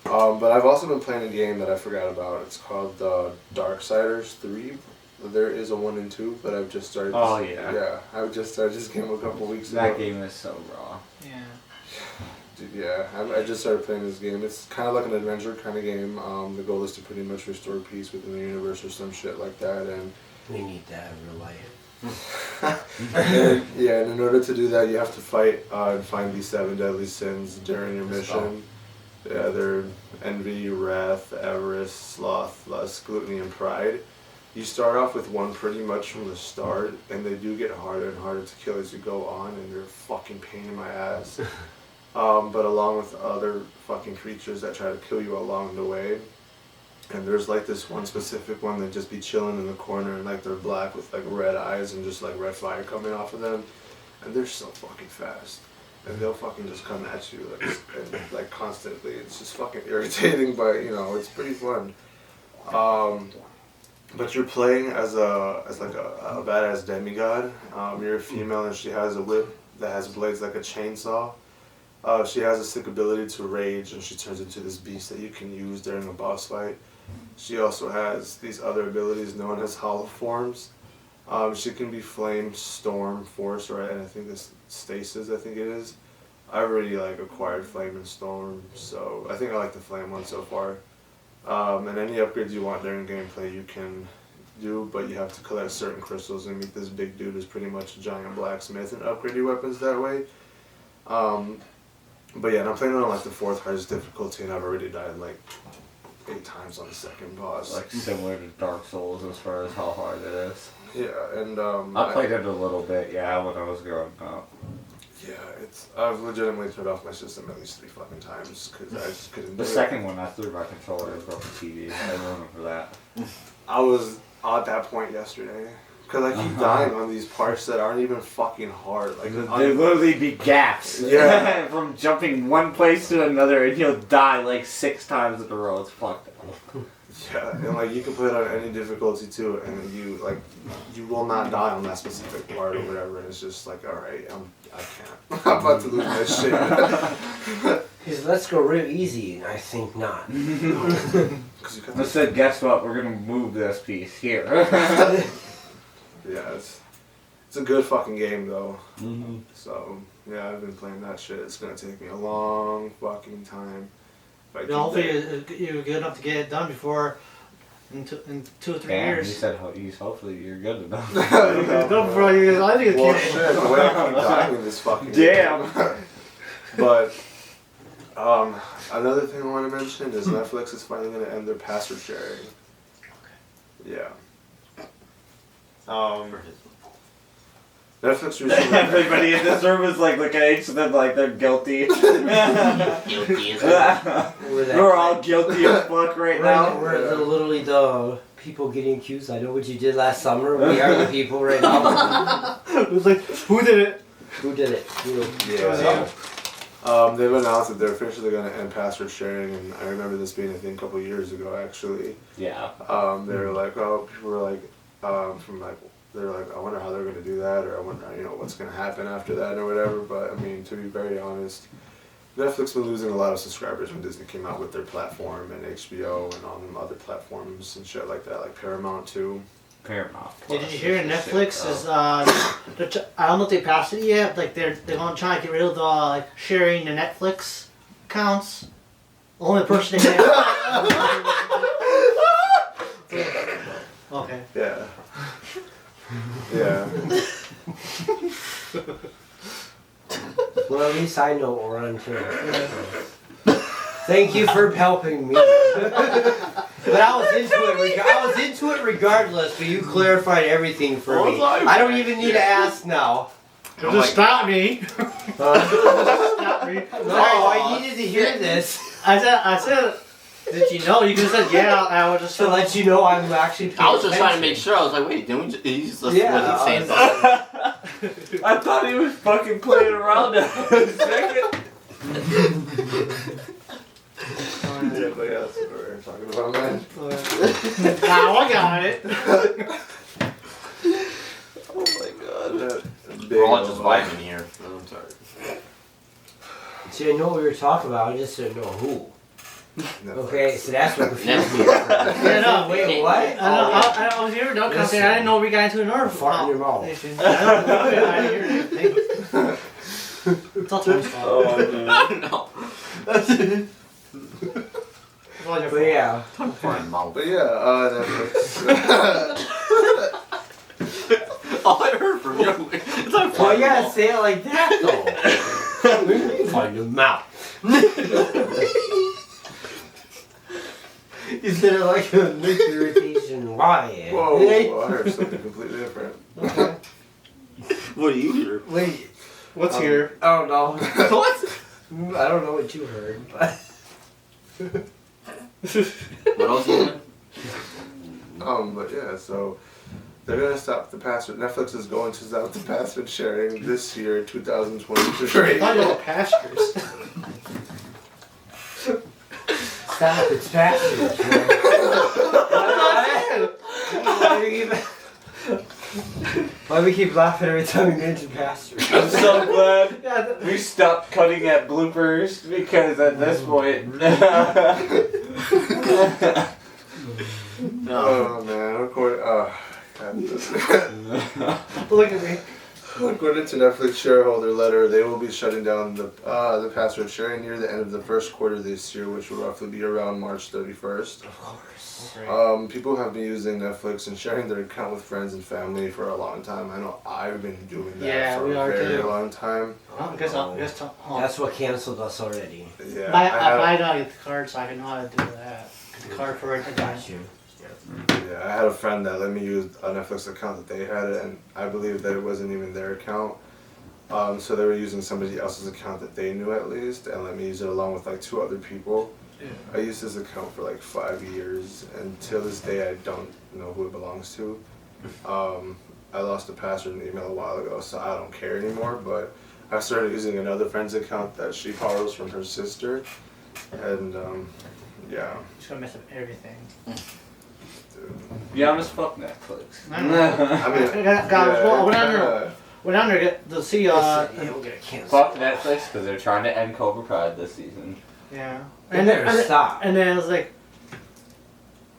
But I've also been playing a game that I forgot about. It's called Darksiders 3. There is a 1 and 2, but I've just started. Oh, yeah. Yeah, I just started this game a couple weeks ago. That game is so raw. Yeah. Dude, yeah, I just started playing this game. It's kind of like an adventure kind of game. The goal is to pretty much restore peace within the universe or some shit like that, and We need that in real life. and in order to do that, you have to fight and find these 7 deadly sins during your mission. Yeah, they're envy, wrath, avarice, sloth, lust, gluttony, and pride. You start off with one pretty much from the start, and they do get harder and harder to kill as you go on, and they're a fucking pain in my ass. But along with other fucking creatures that try to kill you along the way. And there's like this one specific one that just be chilling in the corner, and like they're black with like red eyes and just like red fire coming off of them, and they're so fucking fast, and they'll fucking just come at you like constantly. It's just fucking irritating, but you know, it's pretty fun. But you're playing as like a badass demigod. You're a female, and she has a whip that has blades like a chainsaw. She has a sick ability to rage, and she turns into this beast that you can use during a boss fight. She also has these other abilities known as hollow forms. She can be flame, storm, force, right? And I think this stasis, I think it is. I've already like acquired flame and storm, so I think I like the flame one so far. And any upgrades you want during gameplay you can do, but you have to collect certain crystals and meet this big dude who's pretty much a giant blacksmith and upgrade your weapons that way. But yeah, and I'm playing on like the 4th hardest difficulty, and I've already died like 8 times on the second boss. Like similar to Dark Souls as far as how hard it is. Yeah, and I played it a little bit, yeah, when I was growing up. Yeah, I've legitimately turned off my system at least 3 fucking times because I just couldn't. The do second it. one, I threw my controller and broke the TV. I remember that. I was at that point yesterday because I keep dying on these parts that aren't even fucking hard. Like There literally be gaps. Yeah. From jumping one place to another, and you'll die like 6 times in a row. It's fucked up. Yeah, and like you can put it on any difficulty too, and you will not die on that specific part or whatever. And it's just like, all right, I can't. I'm about to lose my shit. Because let's go real easy, and I think not. I said, guess what? We're gonna move this piece here. Yeah, it's a good fucking game though. Mm-hmm. So yeah, I've been playing that shit. It's gonna take me a long fucking time. If I keep Hopefully that- you're good enough to get it done before in 2 or 3 Damn, years. you said hopefully you're good enough. Don't before you. I think it's Well, cute. shit, the way I keep dying in this fucking Damn. game. But another thing I want to mention is Netflix is finally going to end their password sharing. Yeah. Netflix recently. Everybody in this room is like looking at each of them like they're guilty. Guilty. We're all guilty as fuck right now. We're literally the people getting accused. I know what you did last summer. We are the people right now. It was like, who did it? Who did it? You. Yeah. They've announced that they're officially going to end password sharing, and I remember this being a thing a couple years ago, actually. Yeah. They were like, oh, people were like, they're like, I wonder how they're going to do that, or I wonder, what's going to happen after that, or whatever. But I mean, to be very honest, Netflix been losing a lot of subscribers when Disney came out with their platform and HBO and all them other platforms and shit like that, like Paramount too. Paramount. Did Plus you hear is the Netflix shit, is I don't know if they passed it yet. Like they're gonna try to get rid of the like sharing the Netflix accounts. Only person they have. Okay. Yeah. Yeah. Well, at least I know what we're on to. Thank you for helping me. But I was into it regardless. But you clarified everything for me. I don't even need to ask now. Just stop me. Stop me. No, I needed to hear this I said. Did you know? You could have said yeah. I would just to let you know I'm actually. I was just trying to paying make sure. I was like, wait, didn't we just, he's listening Yeah, to what he's saying? I thought he was fucking playing around there for a second. Yeah, but yeah, that's what we're talking about, man. Now I got it. Oh my god. Big We're all just old- vibing here. I'm sorry. See, I know what we were talking about. I just didn't know who. Netflix. Okay, so that's what confused me. Yeah, no, Wait, what? I was here. No, because I didn't know we got into another Fart in your mouth. I didn't hear anything. It's all Tony's fault. Oh man. No. It's all your But fault. yeah. Fine, mouth. But yeah, Netflix. All I heard from you, it's like Well, you gotta mouth. say it like that though. Find your mouth. You said it like a irritation. Why? Whoa, I heard something completely different. Okay. What do you hear? Wait, What's here? I don't know. What? I don't know what you heard, but What else you heard? But yeah, so they're gonna stop the password. Netflix is going to stop the password sharing this year, 2023. I know pastures. stop. It's faster. Why do we keep laughing every time we mention pastors? I'm so glad we stopped cutting at bloopers because at this point. Oh man, Look at me. according to Netflix shareholder letter, they will be shutting down the password sharing near the end of the first quarter this year, which will roughly be around March 31st. Of course. People have been using Netflix and sharing their account with friends and family for a long time. I know I've been doing that Yeah, for we a are very too. long time. I guess That's what canceled us already. Yeah, I I got the card so I can know how to do that. The card for it. I got you. I had a friend that let me use a Netflix account that they had, and I believe that it wasn't even their account. So they were using somebody else's account that they knew at least, and let me use it along with like 2 other people. I used this account for like 5 years, and till this day I don't know who it belongs to. I lost the password and email a while ago, so I don't care anymore. But I started using another friend's account that she borrows from her sister, and yeah. Just gonna mess up everything. Be honest, fuck Netflix. I know. I mean, Went down there to see Yeah, we'll get canceled. Fuck Netflix because they're trying to end Cobra Pride this season. yeah. They better stop. And then I was like,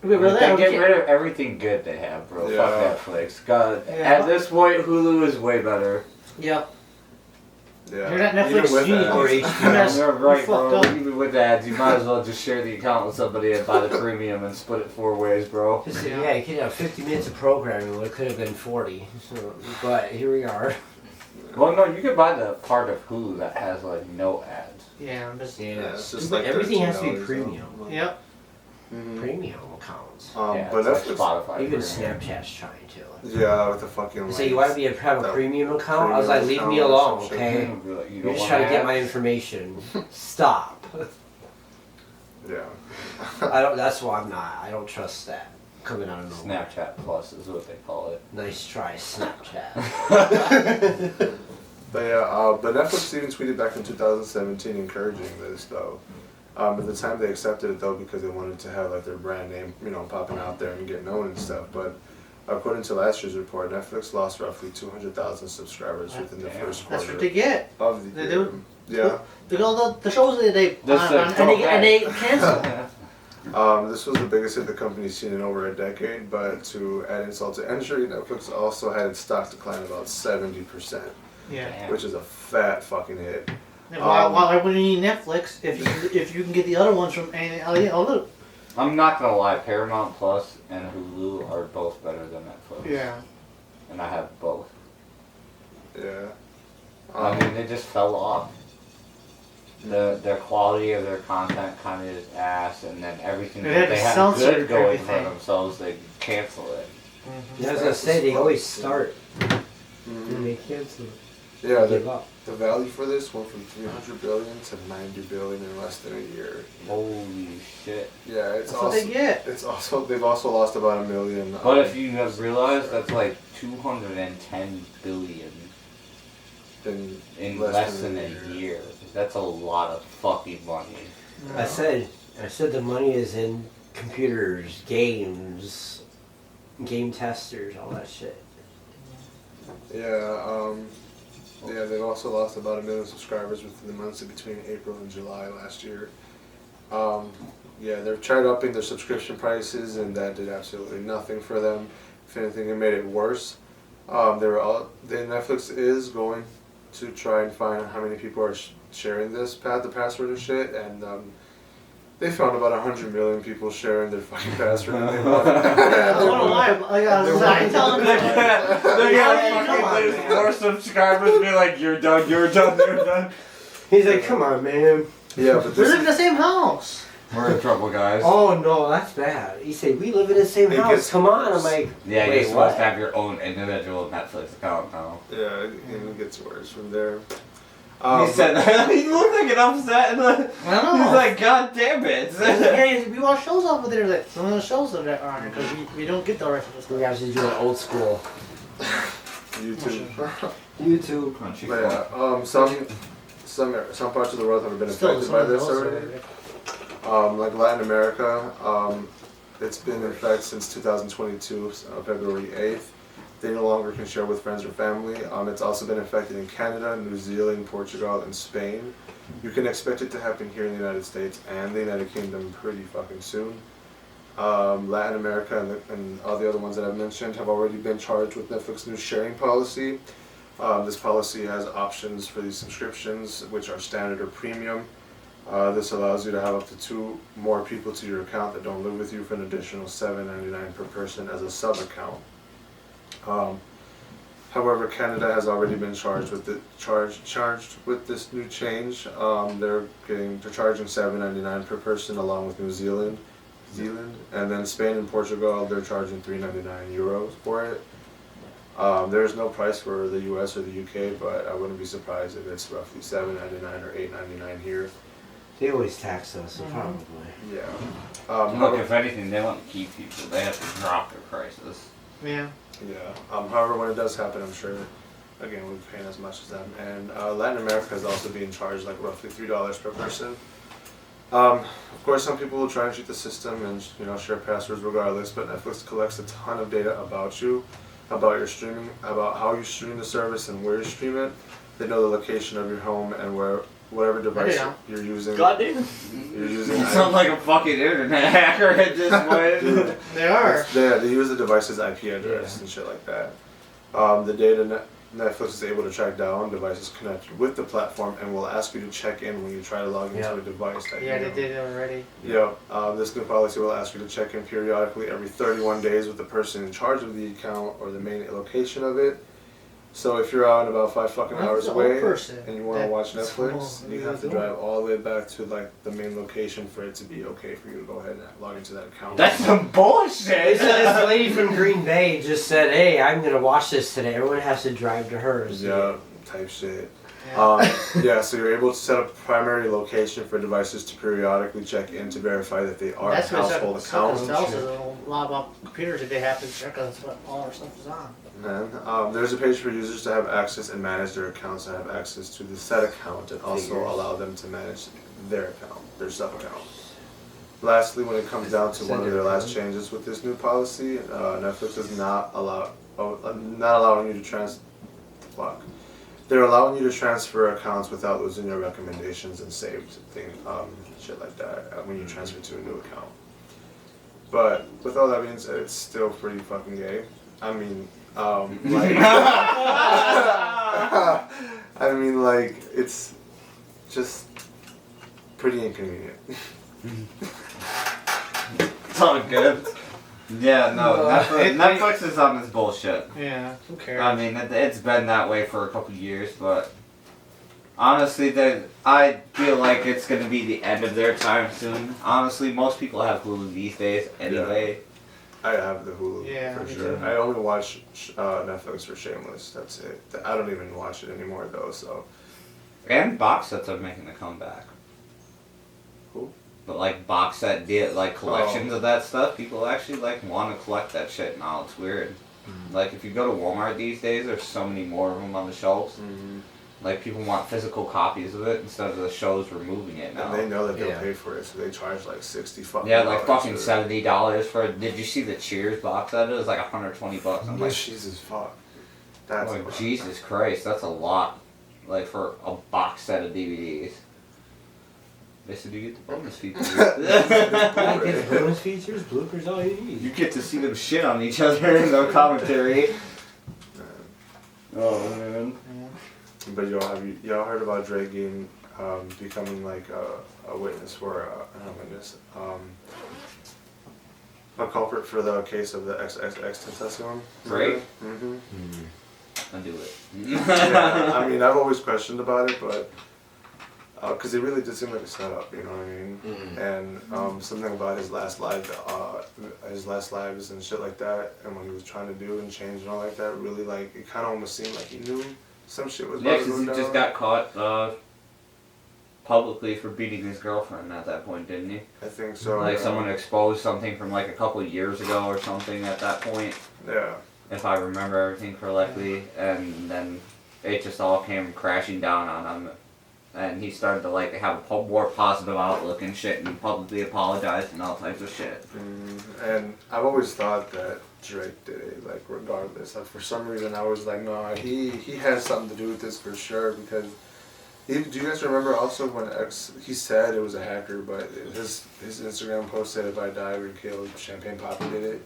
we were They there. get rid of everything good they have, bro. Yeah. Fuck Netflix. God, Yeah. at this point, Hulu is way better. Yep. yeah. You're not Netflix, Even with you that, or need- HBO. Yes, You're right, you bro. fucked up. Even with ads, you might as well just share the account with somebody and buy the premium and split it 4 ways, bro. Yeah, you could have 50 minutes of programming, well, it could have been 40. So, but here we are. Well, no, you can buy the part of Hulu that has like no ads. Yeah, I'm just. Yeah, Yeah, it's just like everything has to be $13 premium. though. Yep. Mhm. Premium accounts. Yeah, But it's like Netflix, Spotify. Even premium. Snapchat's trying to. yeah, with the fucking. They say you want to have a the premium account? I was premium like, leave me account or alone, some shit. okay? Be like, you You're don't just want trying to get ads? my information. Stop. Yeah. I don't. That's why I'm not. I don't trust that coming out of nowhere. Snapchat Plus is what they call it. Nice try, Snapchat. But yeah, but Netflix even tweeted back in 2017 encouraging this though. At the time they accepted it though because they wanted to have like their brand name, popping out there and getting known and stuff. But According to last year's report, Netflix lost roughly 200,000 subscribers within the first That's quarter what they get. of the They year. do. Yeah. Look at all the shows that they This on, is and they cancel. This was the biggest hit the company's seen in over a decade, but to add insult to injury, Netflix also had its stock decline about 70%, Yeah. which is a fat fucking hit. And why wouldn't you need Netflix if you can get the other ones from any other? I'm not gonna lie, Paramount Plus and Hulu are both better than Netflix. Yeah. And I have both. Yeah. I mean, they just fell off. The quality of their content kind of is ass, and then everything They that had they to have censor good going everything. for themselves, they cancel it. Yeah, I was gonna say they always start Mhm. and they cancel. Yeah, They the, give up. the value for this went from 300 billion to 90 billion in less than a year. Holy shit! Yeah, it's That's what they get. It's also they've also lost about 1 million. But if you have realized, that's like 210 billion in less than a year. That's a lot of fucking money. I said the money is in computers, games, game testers, all that shit. Yeah, they've also lost about 1 million subscribers within the months in between April and July last year. Yeah, they've tried upping their subscription prices, and that did absolutely nothing for them. If anything, it made it worse. Netflix is going to try and find how many people are sharing the password and shit, and they found about 100 million people sharing their fucking password. And they want I don't know why. I can tell them. More subscribers be like, you're done, you're done, you're done. He's like, come on, man. Yeah, but We this live in the same house. We're in trouble, guys. Oh no, that's bad. He said we live in the same It house. gets Come on, I'm like, Yeah, wait, you're supposed what? to have your own individual Netflix account now. yeah, it gets worse from there. He said that. He looked like an upset. And I know. he's like, God damn it. Yeah, we watch shows over there that some of the shows that are on because we don't get the rest of the we stuff. actually do it old school. YouTube. YouTube. Crunchy. But yeah, some parts of the world have been Still, affected some by of this those already. Like Latin America, it's been in effect since 2022, February 8th. They no longer can share with friends or family. It's also been affected in Canada, New Zealand, Portugal, and Spain. You can expect it to happen here in the United States and the United Kingdom pretty fucking soon. Latin America and all the other ones that I've mentioned have already been charged with Netflix's new sharing policy. This policy has options for these subscriptions, which are standard or premium. This allows you to have up to 2 more people to your account that don't live with you for an additional $7.99 per person as a sub-account. However, Canada has already been charged with this new change. They're charging $7.99 per person, along with New Zealand, and then Spain and Portugal, they're charging €3.99 for it. There's no price for the US or the UK, but I wouldn't be surprised if it's roughly $7.99 or $8.99 here. They always tax us, so probably. Yeah. Look, if anything, they want to keep people. They have to drop their prices. Yeah. Yeah. However, when it does happen, I'm sure, again, we're paying as much as them. And Latin America is also being charged like roughly $3 per person. Of course, some people will try and cheat the system and share passwords regardless. But Netflix collects a ton of data about you, about your streaming, about how you stream the service and where you stream it. They know the location of your home and whatever device you're using. Goddamn. You're using. You sound like a fucking internet hacker at this point. They are. They use the device's IP address and shit like that. The data Netflix is able to track down devices connected with the platform and will ask you to check in when you try to log into a device. Yeah, they did it already. Yeah. This new policy will ask you to check in periodically every 31 days with the person in charge of the account or the main location of it. So if you're out about 5 fucking hours away and you want to watch Netflix, you have to drive all the way back to like the main location for it to be okay for you to go ahead and log into that account. That's some bullshit. This lady from Green Bay just said, "Hey, I'm gonna watch this today. Everyone has to drive to hers." Yeah, type shit. Yeah. So you're able to set up a primary location for devices to periodically check in to verify that they are That's what household accounts. tells us a lot about computers if they have to check us what all our stuff is on. And there's a page for users to have access and manage their accounts and have access to the set account and also allow them to manage their account, their sub account. lastly, when it comes down to one of their last changes with this new policy, Netflix is not allowing you to fuck. They're allowing you to transfer accounts without losing your recommendations and saved shit like that when you transfer to a new account. But with all that being said, it's still pretty fucking gay. I mean, like, I mean, like, it's just pretty inconvenient. It's all good. Yeah, no, Netflix is on this bullshit. Yeah, who cares? I mean, it's been that way for a couple years, but honestly, I feel like it's going to be the end of their time soon. Honestly, most people have Hulu these days anyway. I have the Hulu for sure. I only watch Netflix for Shameless. That's it. I don't even watch it anymore though. So. And box sets are making a comeback. Who? But like box set like collections of that stuff, people actually like want to collect that shit now. It's weird. Like if you go to Walmart these days, there's so many more of them on the shelves. Like people want physical copies of it instead of the shows removing it now. And they know that they'll pay for it, so they charge like $60 fucking. Yeah, like fucking $70 for. Did you see the Cheers box set? It was like $120. I'm like, Jesus fuck. That's like, Jesus Christ, that's a lot. Like for a box set of DVDs. They said you get the bonus features. I get the bonus features, bloopers, all you need. You get to see them shit on each other in their commentary. Oh man. But y'all heard about Drake becoming like a witness for a culprit for the case of the XXXTentacion? Drake? Mm-hmm. I'll do it. Yeah, I mean, I've always questioned about it, but because it really did seem like a setup, you know what I mean? And something about his last lives and shit like that, and what he was trying to do and change and all like that, really like it kind of almost seemed like he knew some shit was. Yeah, because he just got caught publicly for beating his girlfriend at that point, didn't he? I think so. Like someone exposed something from like a couple of years ago or something at that point. Yeah. If I remember everything correctly, and then it just all came crashing down on him. And he started to like have a more positive outlook and shit, and publicly apologized and all types of shit. And I've always thought that Drake did it, like regardless. Like for some reason, I was like, no, he has something to do with this for sure. Because do you guys remember also when he said it was a hacker, but his Instagram post said if I die, we're killed. Champagne Poppy did it.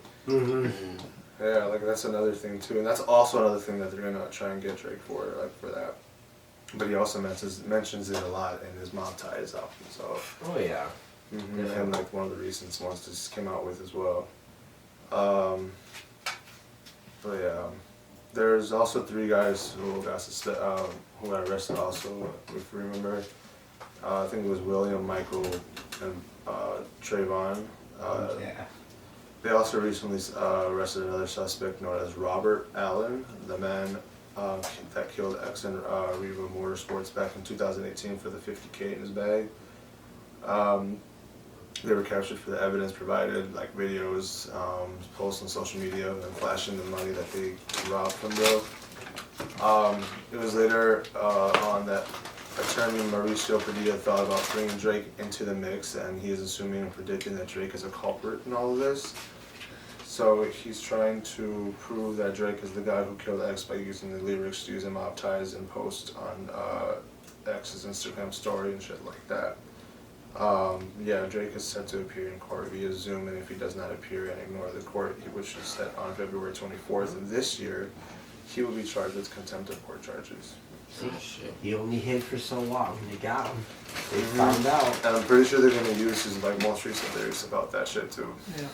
Yeah, like that's another thing too, and that's also another thing that they're gonna try and get Drake for, like for that. But he also mentions it a lot in his Mob Ties album. So. Oh yeah. And like one of the recent ones just came out with as well. But yeah, there's also 3 guys who got arrested also, if you remember. I think it was William, Michael, and Trayvon. Yeah. They also recently arrested another suspect known as Robert Allen, the man that killed X and Riva Motorsports back in 2018 for the $50K in his bag. They were captured for the evidence provided, like videos, posts on social media, and flashing the money that they robbed from Bill. It was later on that attorney Mauricio Padilla thought about bringing Drake into the mix, and he is assuming and predicting that Drake is a culprit in all of this. So he's trying to prove that Drake is the guy who killed X by using the lyrics to use in Mob Ties and post on X's Instagram story and shit like that. Yeah, Drake is set to appear in court via Zoom, and if he does not appear and ignore the court, which is set on February 24th of this year, he will be charged with contempt of court charges. He only hid for so long, and they got him. They found out. And I'm pretty sure they're going to use his like most recent lyrics about that shit too. Yeah.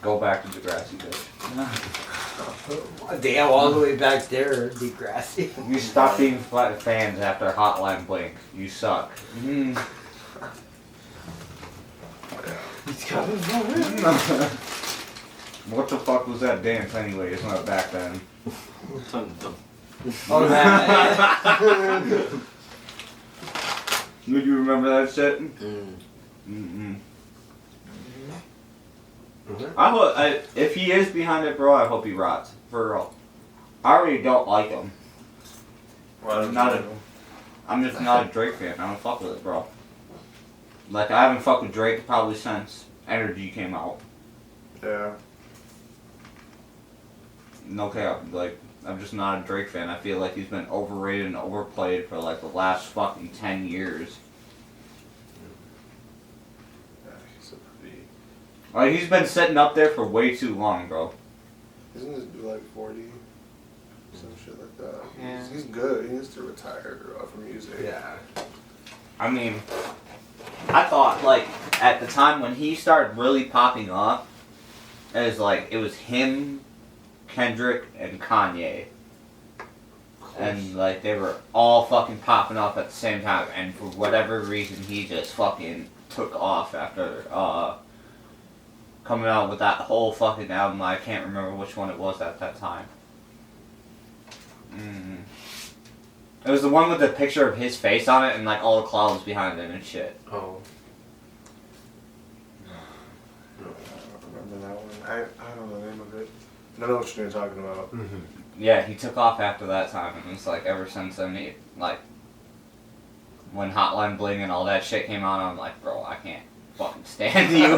Go back to Degrassi, bitch. Damn, all the way back there, Degrassi. You stop being fans after Hotline Bling. You suck. He's coming for him. What the fuck was that dance anyway? It's not back then. Oh, that. Would you remember that shit? I hope if he is behind it, bro, I hope he rots for real. I already don't like him. I'm just not a Drake fan. I don't fuck with it, bro. Like I haven't fucked with Drake probably since Energy came out. Yeah. No cap, like, I'm just not a Drake fan. I feel like he's been overrated and overplayed for like the last fucking 10 years. Yeah, he's a pretty. Like, he's been sitting up there for way too long, bro. Isn't this dude like 40? Some shit like that. Yeah. He's good. He needs to retire from music. Yeah. I mean, I thought, like, at the time when he started really popping off, it was him, Kendrick, and Kanye. And, like, they were all fucking popping off at the same time. And for whatever reason, he just fucking took off after coming out with that whole fucking album. I can't remember which one it was at that time. It was the one with the picture of his face on it and, like, all the clouds behind it and shit. Oh. I don't remember that one. I don't know the name of it. I don't know what you're talking about. Mm-hmm. Yeah, he took off after that time, and it's like ever since then, he, like, when Hotline Bling and all that shit came out, I'm like, bro, I can't fucking stand you.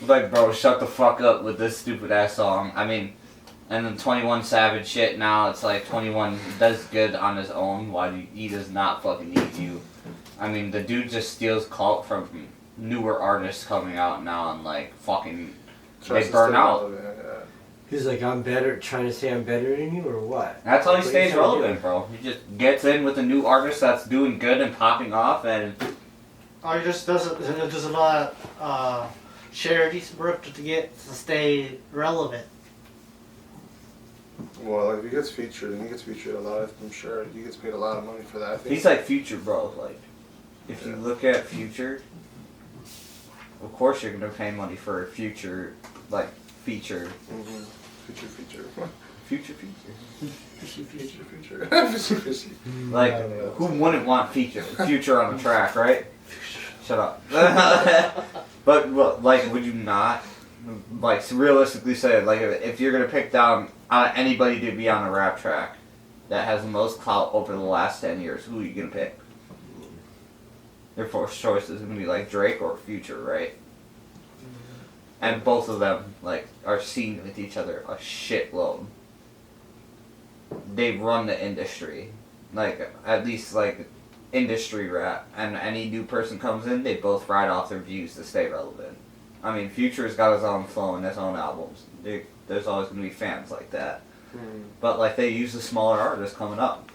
Like, bro, shut the fuck up with this stupid ass song. I mean, and then 21 Savage shit now, it's like 21 does good on his own, while he does not fucking need you. I mean, the dude just steals clout from newer artists coming out now, and like, fucking, Tries they to burn stay out. relevant, yeah. He's like, I'm better, trying to say I'm better than you, or what? That's how he What stays you trying to relevant, bro. He just gets in with a new artist that's doing good and popping off, and Or he just does a lot of charities work to stay relevant. Well, if he gets featured, and he gets featured a lot, I'm sure he gets paid a lot of money for that. I think. he's like Future, bro. Like, if you look at Future, of course you're gonna pay money for a Future, like, feature. Mm-hmm. Feature. Future. Feature. Like, who wouldn't want Future on the track, right? Shut up. But, well, like, would you not, like, realistically say, like, if you're gonna pick down anybody to be on a rap track that has the most clout over the last 10 years, who are you gonna pick? Your first choice is gonna be, like, Drake or Future, right? And both of them, like, are seen with each other a shitload. They run the industry. Like, at least, like, industry rap. And any new person comes in, they both ride off their views to stay relevant. I mean, Future's got his own flow and his own albums. There's always going to be fans like that. But, like, they use the smaller artists coming up.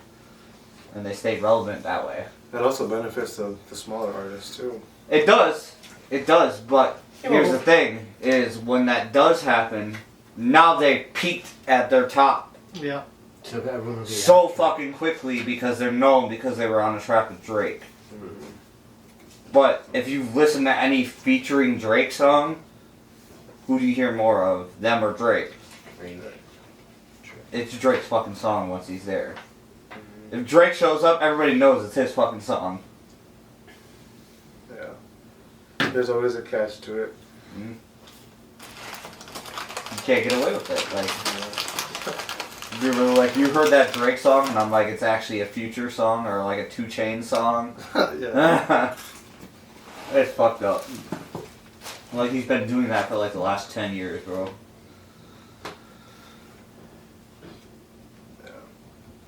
And they stay relevant that way. That also benefits the smaller artists too. It does. It does, but here's the thing, is when that does happen, now they peaked at their top Yeah. So everyone will be so fucking quickly because they're known because they were on a track with Drake. But if you listen to any featuring Drake song, who do you hear more of, them or Drake? It's Drake's fucking song once he's there. If Drake shows up, everybody knows it's his fucking song. Yeah. There's always a catch to it. You can't get away with it. Like, you're really like, you heard that Drake song, and I'm like, it's actually a Future song or like a 2 Chainz song. Yeah. It's fucked up. Like, he's been doing that for like the last 10 years, bro.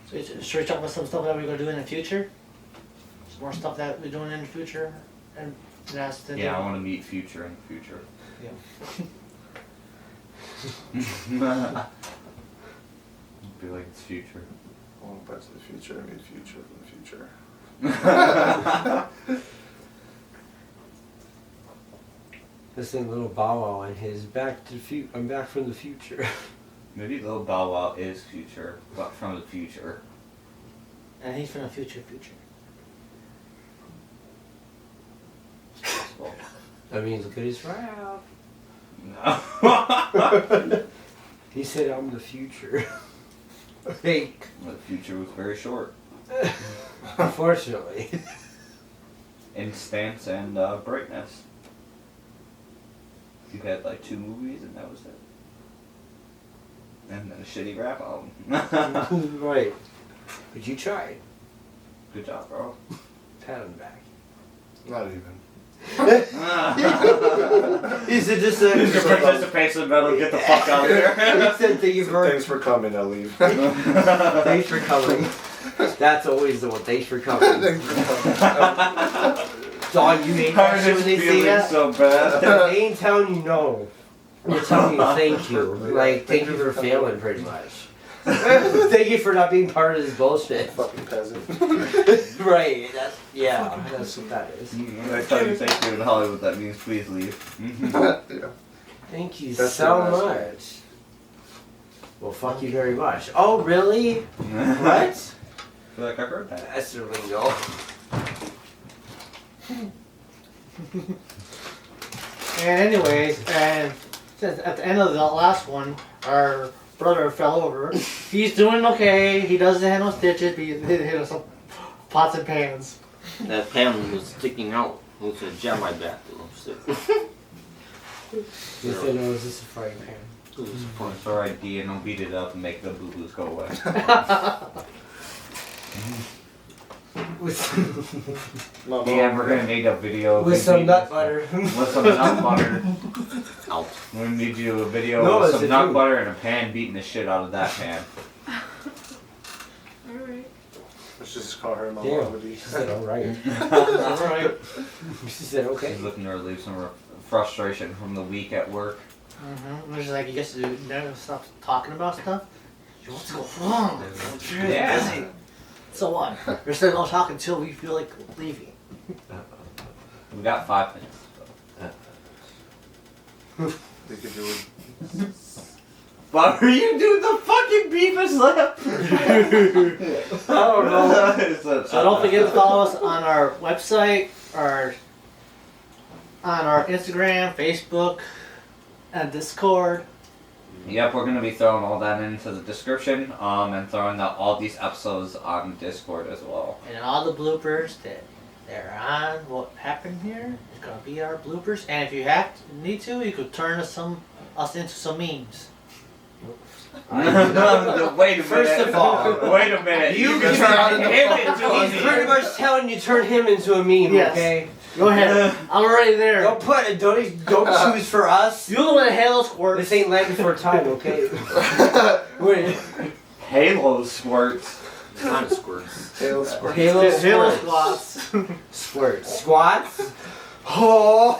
So should we talk about some stuff that we're gonna do in the future? Some more stuff that we're doing in the future, and that's the Yeah, I want to meet Future in the future. Yeah. Be like, it's Future. Going back to the future, I mean future from the future. This thing, little Bow Wow, and his Back to the Future. I'm back from the future. Maybe Lil Bow Wow is Future, but from the future. And he's from the future. Well, That means look at his rap. no. He said I'm the future. Fake. The future was very short. Unfortunately. In stance and brightness. You had like 2 movies and that was it. And then a shitty rap album. Right. But you tried. Good job, bro. Pat him back. Not even. He said just a Your participation medal, get the fuck out of here. He said thank you for Thanks for coming, I'll leave. thanks for coming. That's always the one. Thanks for coming. Thanks for coming. Dog, you hate that shit when they say that. So bad. They ain't telling you no. They're telling you thank you. Like, thank you for failing, pretty much. Thank you for not being part of this bullshit. Fucking peasant. Right. Yeah. That's what that is. I tell you thank you in Hollywood, that means please leave. Yeah. Thank you That's so the last one. much. Well, fuck you very much. Oh, really? What? I feel like I heard that. That's the lingo. And anyways, and since at the end of the last one, our brother fell over. He's doing okay. He doesn't have no stitches, but he hit us some pots and pans. That pan was sticking out. It was a jam my back. You said no, is this a frying pan? It's alright, D, and don't beat it up and make the boo-boos go away. Yeah, we're gonna make a video. With some nut butter. With some nut butter. Out. We're gonna need you a video No, with it's some a nut truth. butter and a pan beating the shit out of that pan. Alright. Let's just call her Mama Damn. Abadi. She said alright. Alright. She said okay. She's looking to relieve some frustration from the week at work. Mm-hmm. It's like you guys never stop talking about stuff. What's going on? Yeah. So what? We're still gonna talk until we feel like leaving. We got 5 minutes. They could do it. But are you doing the fucking Beavis lip? I don't know. So So don't forget to follow us on our website, on our Instagram, Facebook, and Discord. Yep, we're gonna be throwing all that into the description, and throwing out all these episodes on Discord as well. And all the bloopers that are on what happened here is gonna be our bloopers. And if you need to, you could turn us into some memes. Wait a minute. First of all, wait a minute. you can can turn turn him He's into pretty much telling you turn him into a meme, Yes. okay? Go ahead. I'm already there. Don't don't choose for us. You're the one that Halo squirts. This ain't landing for a time, okay? Wait. Halo squirts. Kind of squirts. Tail squirt. Halo Halo squirts. squats. Squirt. Squats? Oh!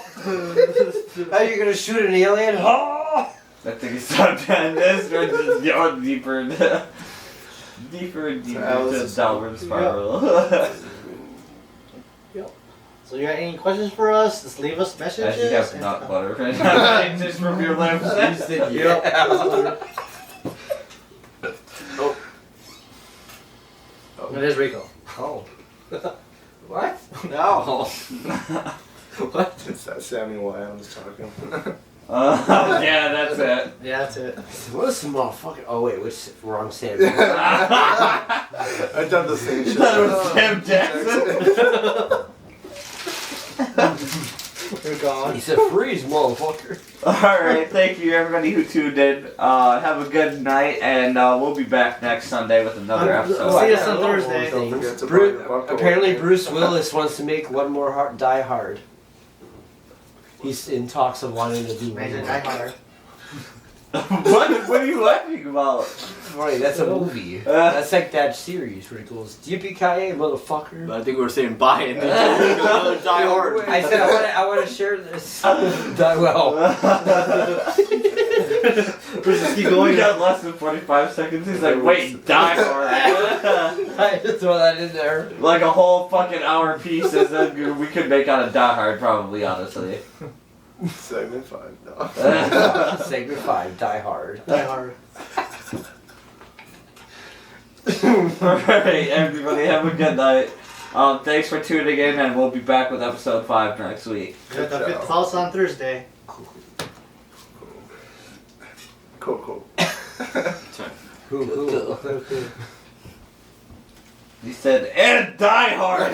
How you gonna shoot an alien? Oh! I think it's time to end this. We're just going deeper and deeper and deeper Alice to is- downward spiral. So you got any questions for us? Just leave us messages. As you have and- nut butter just from your lips. You said yeah. It is Rico. Oh. What? No. What? It's that Samuel Adams talking. Yeah, that's it. Yeah, that's it. What is some motherfucking? Oh wait, which wrong Sam? I've done the same shit. That was Sam Jackson. We're gone. He said freeze, motherfucker. Alright, thank you everybody who tuned in. Have a good night, and we'll be back next Sunday with another episode. See us on Thursday. Don't forget to buy Bru- your buckle. apparently, Bruce Willis wants to make one more Die Hard. He's in talks of wanting to do one Imagine more. Die Hard. What are you laughing about? Right, that's a movie. That's like that series where it goes, Yippee-ki-yay, motherfucker. I think we were saying bye and then another Die Hard. I said I want to share this. Die well. Just keep We going. got less than 45 seconds. He's like, wait, Die Hard. I just throw that in there. Like a whole fucking hour piece is that we could make out of Die Hard, probably, honestly. Segment 5. No. Segment 5, Die Hard. Die Hard. Alright, everybody, have a good night. Thanks for tuning in, and we'll be back with episode 5 next week. Got the fifth house on Thursday. Cool. Who? He said, and Die Hard!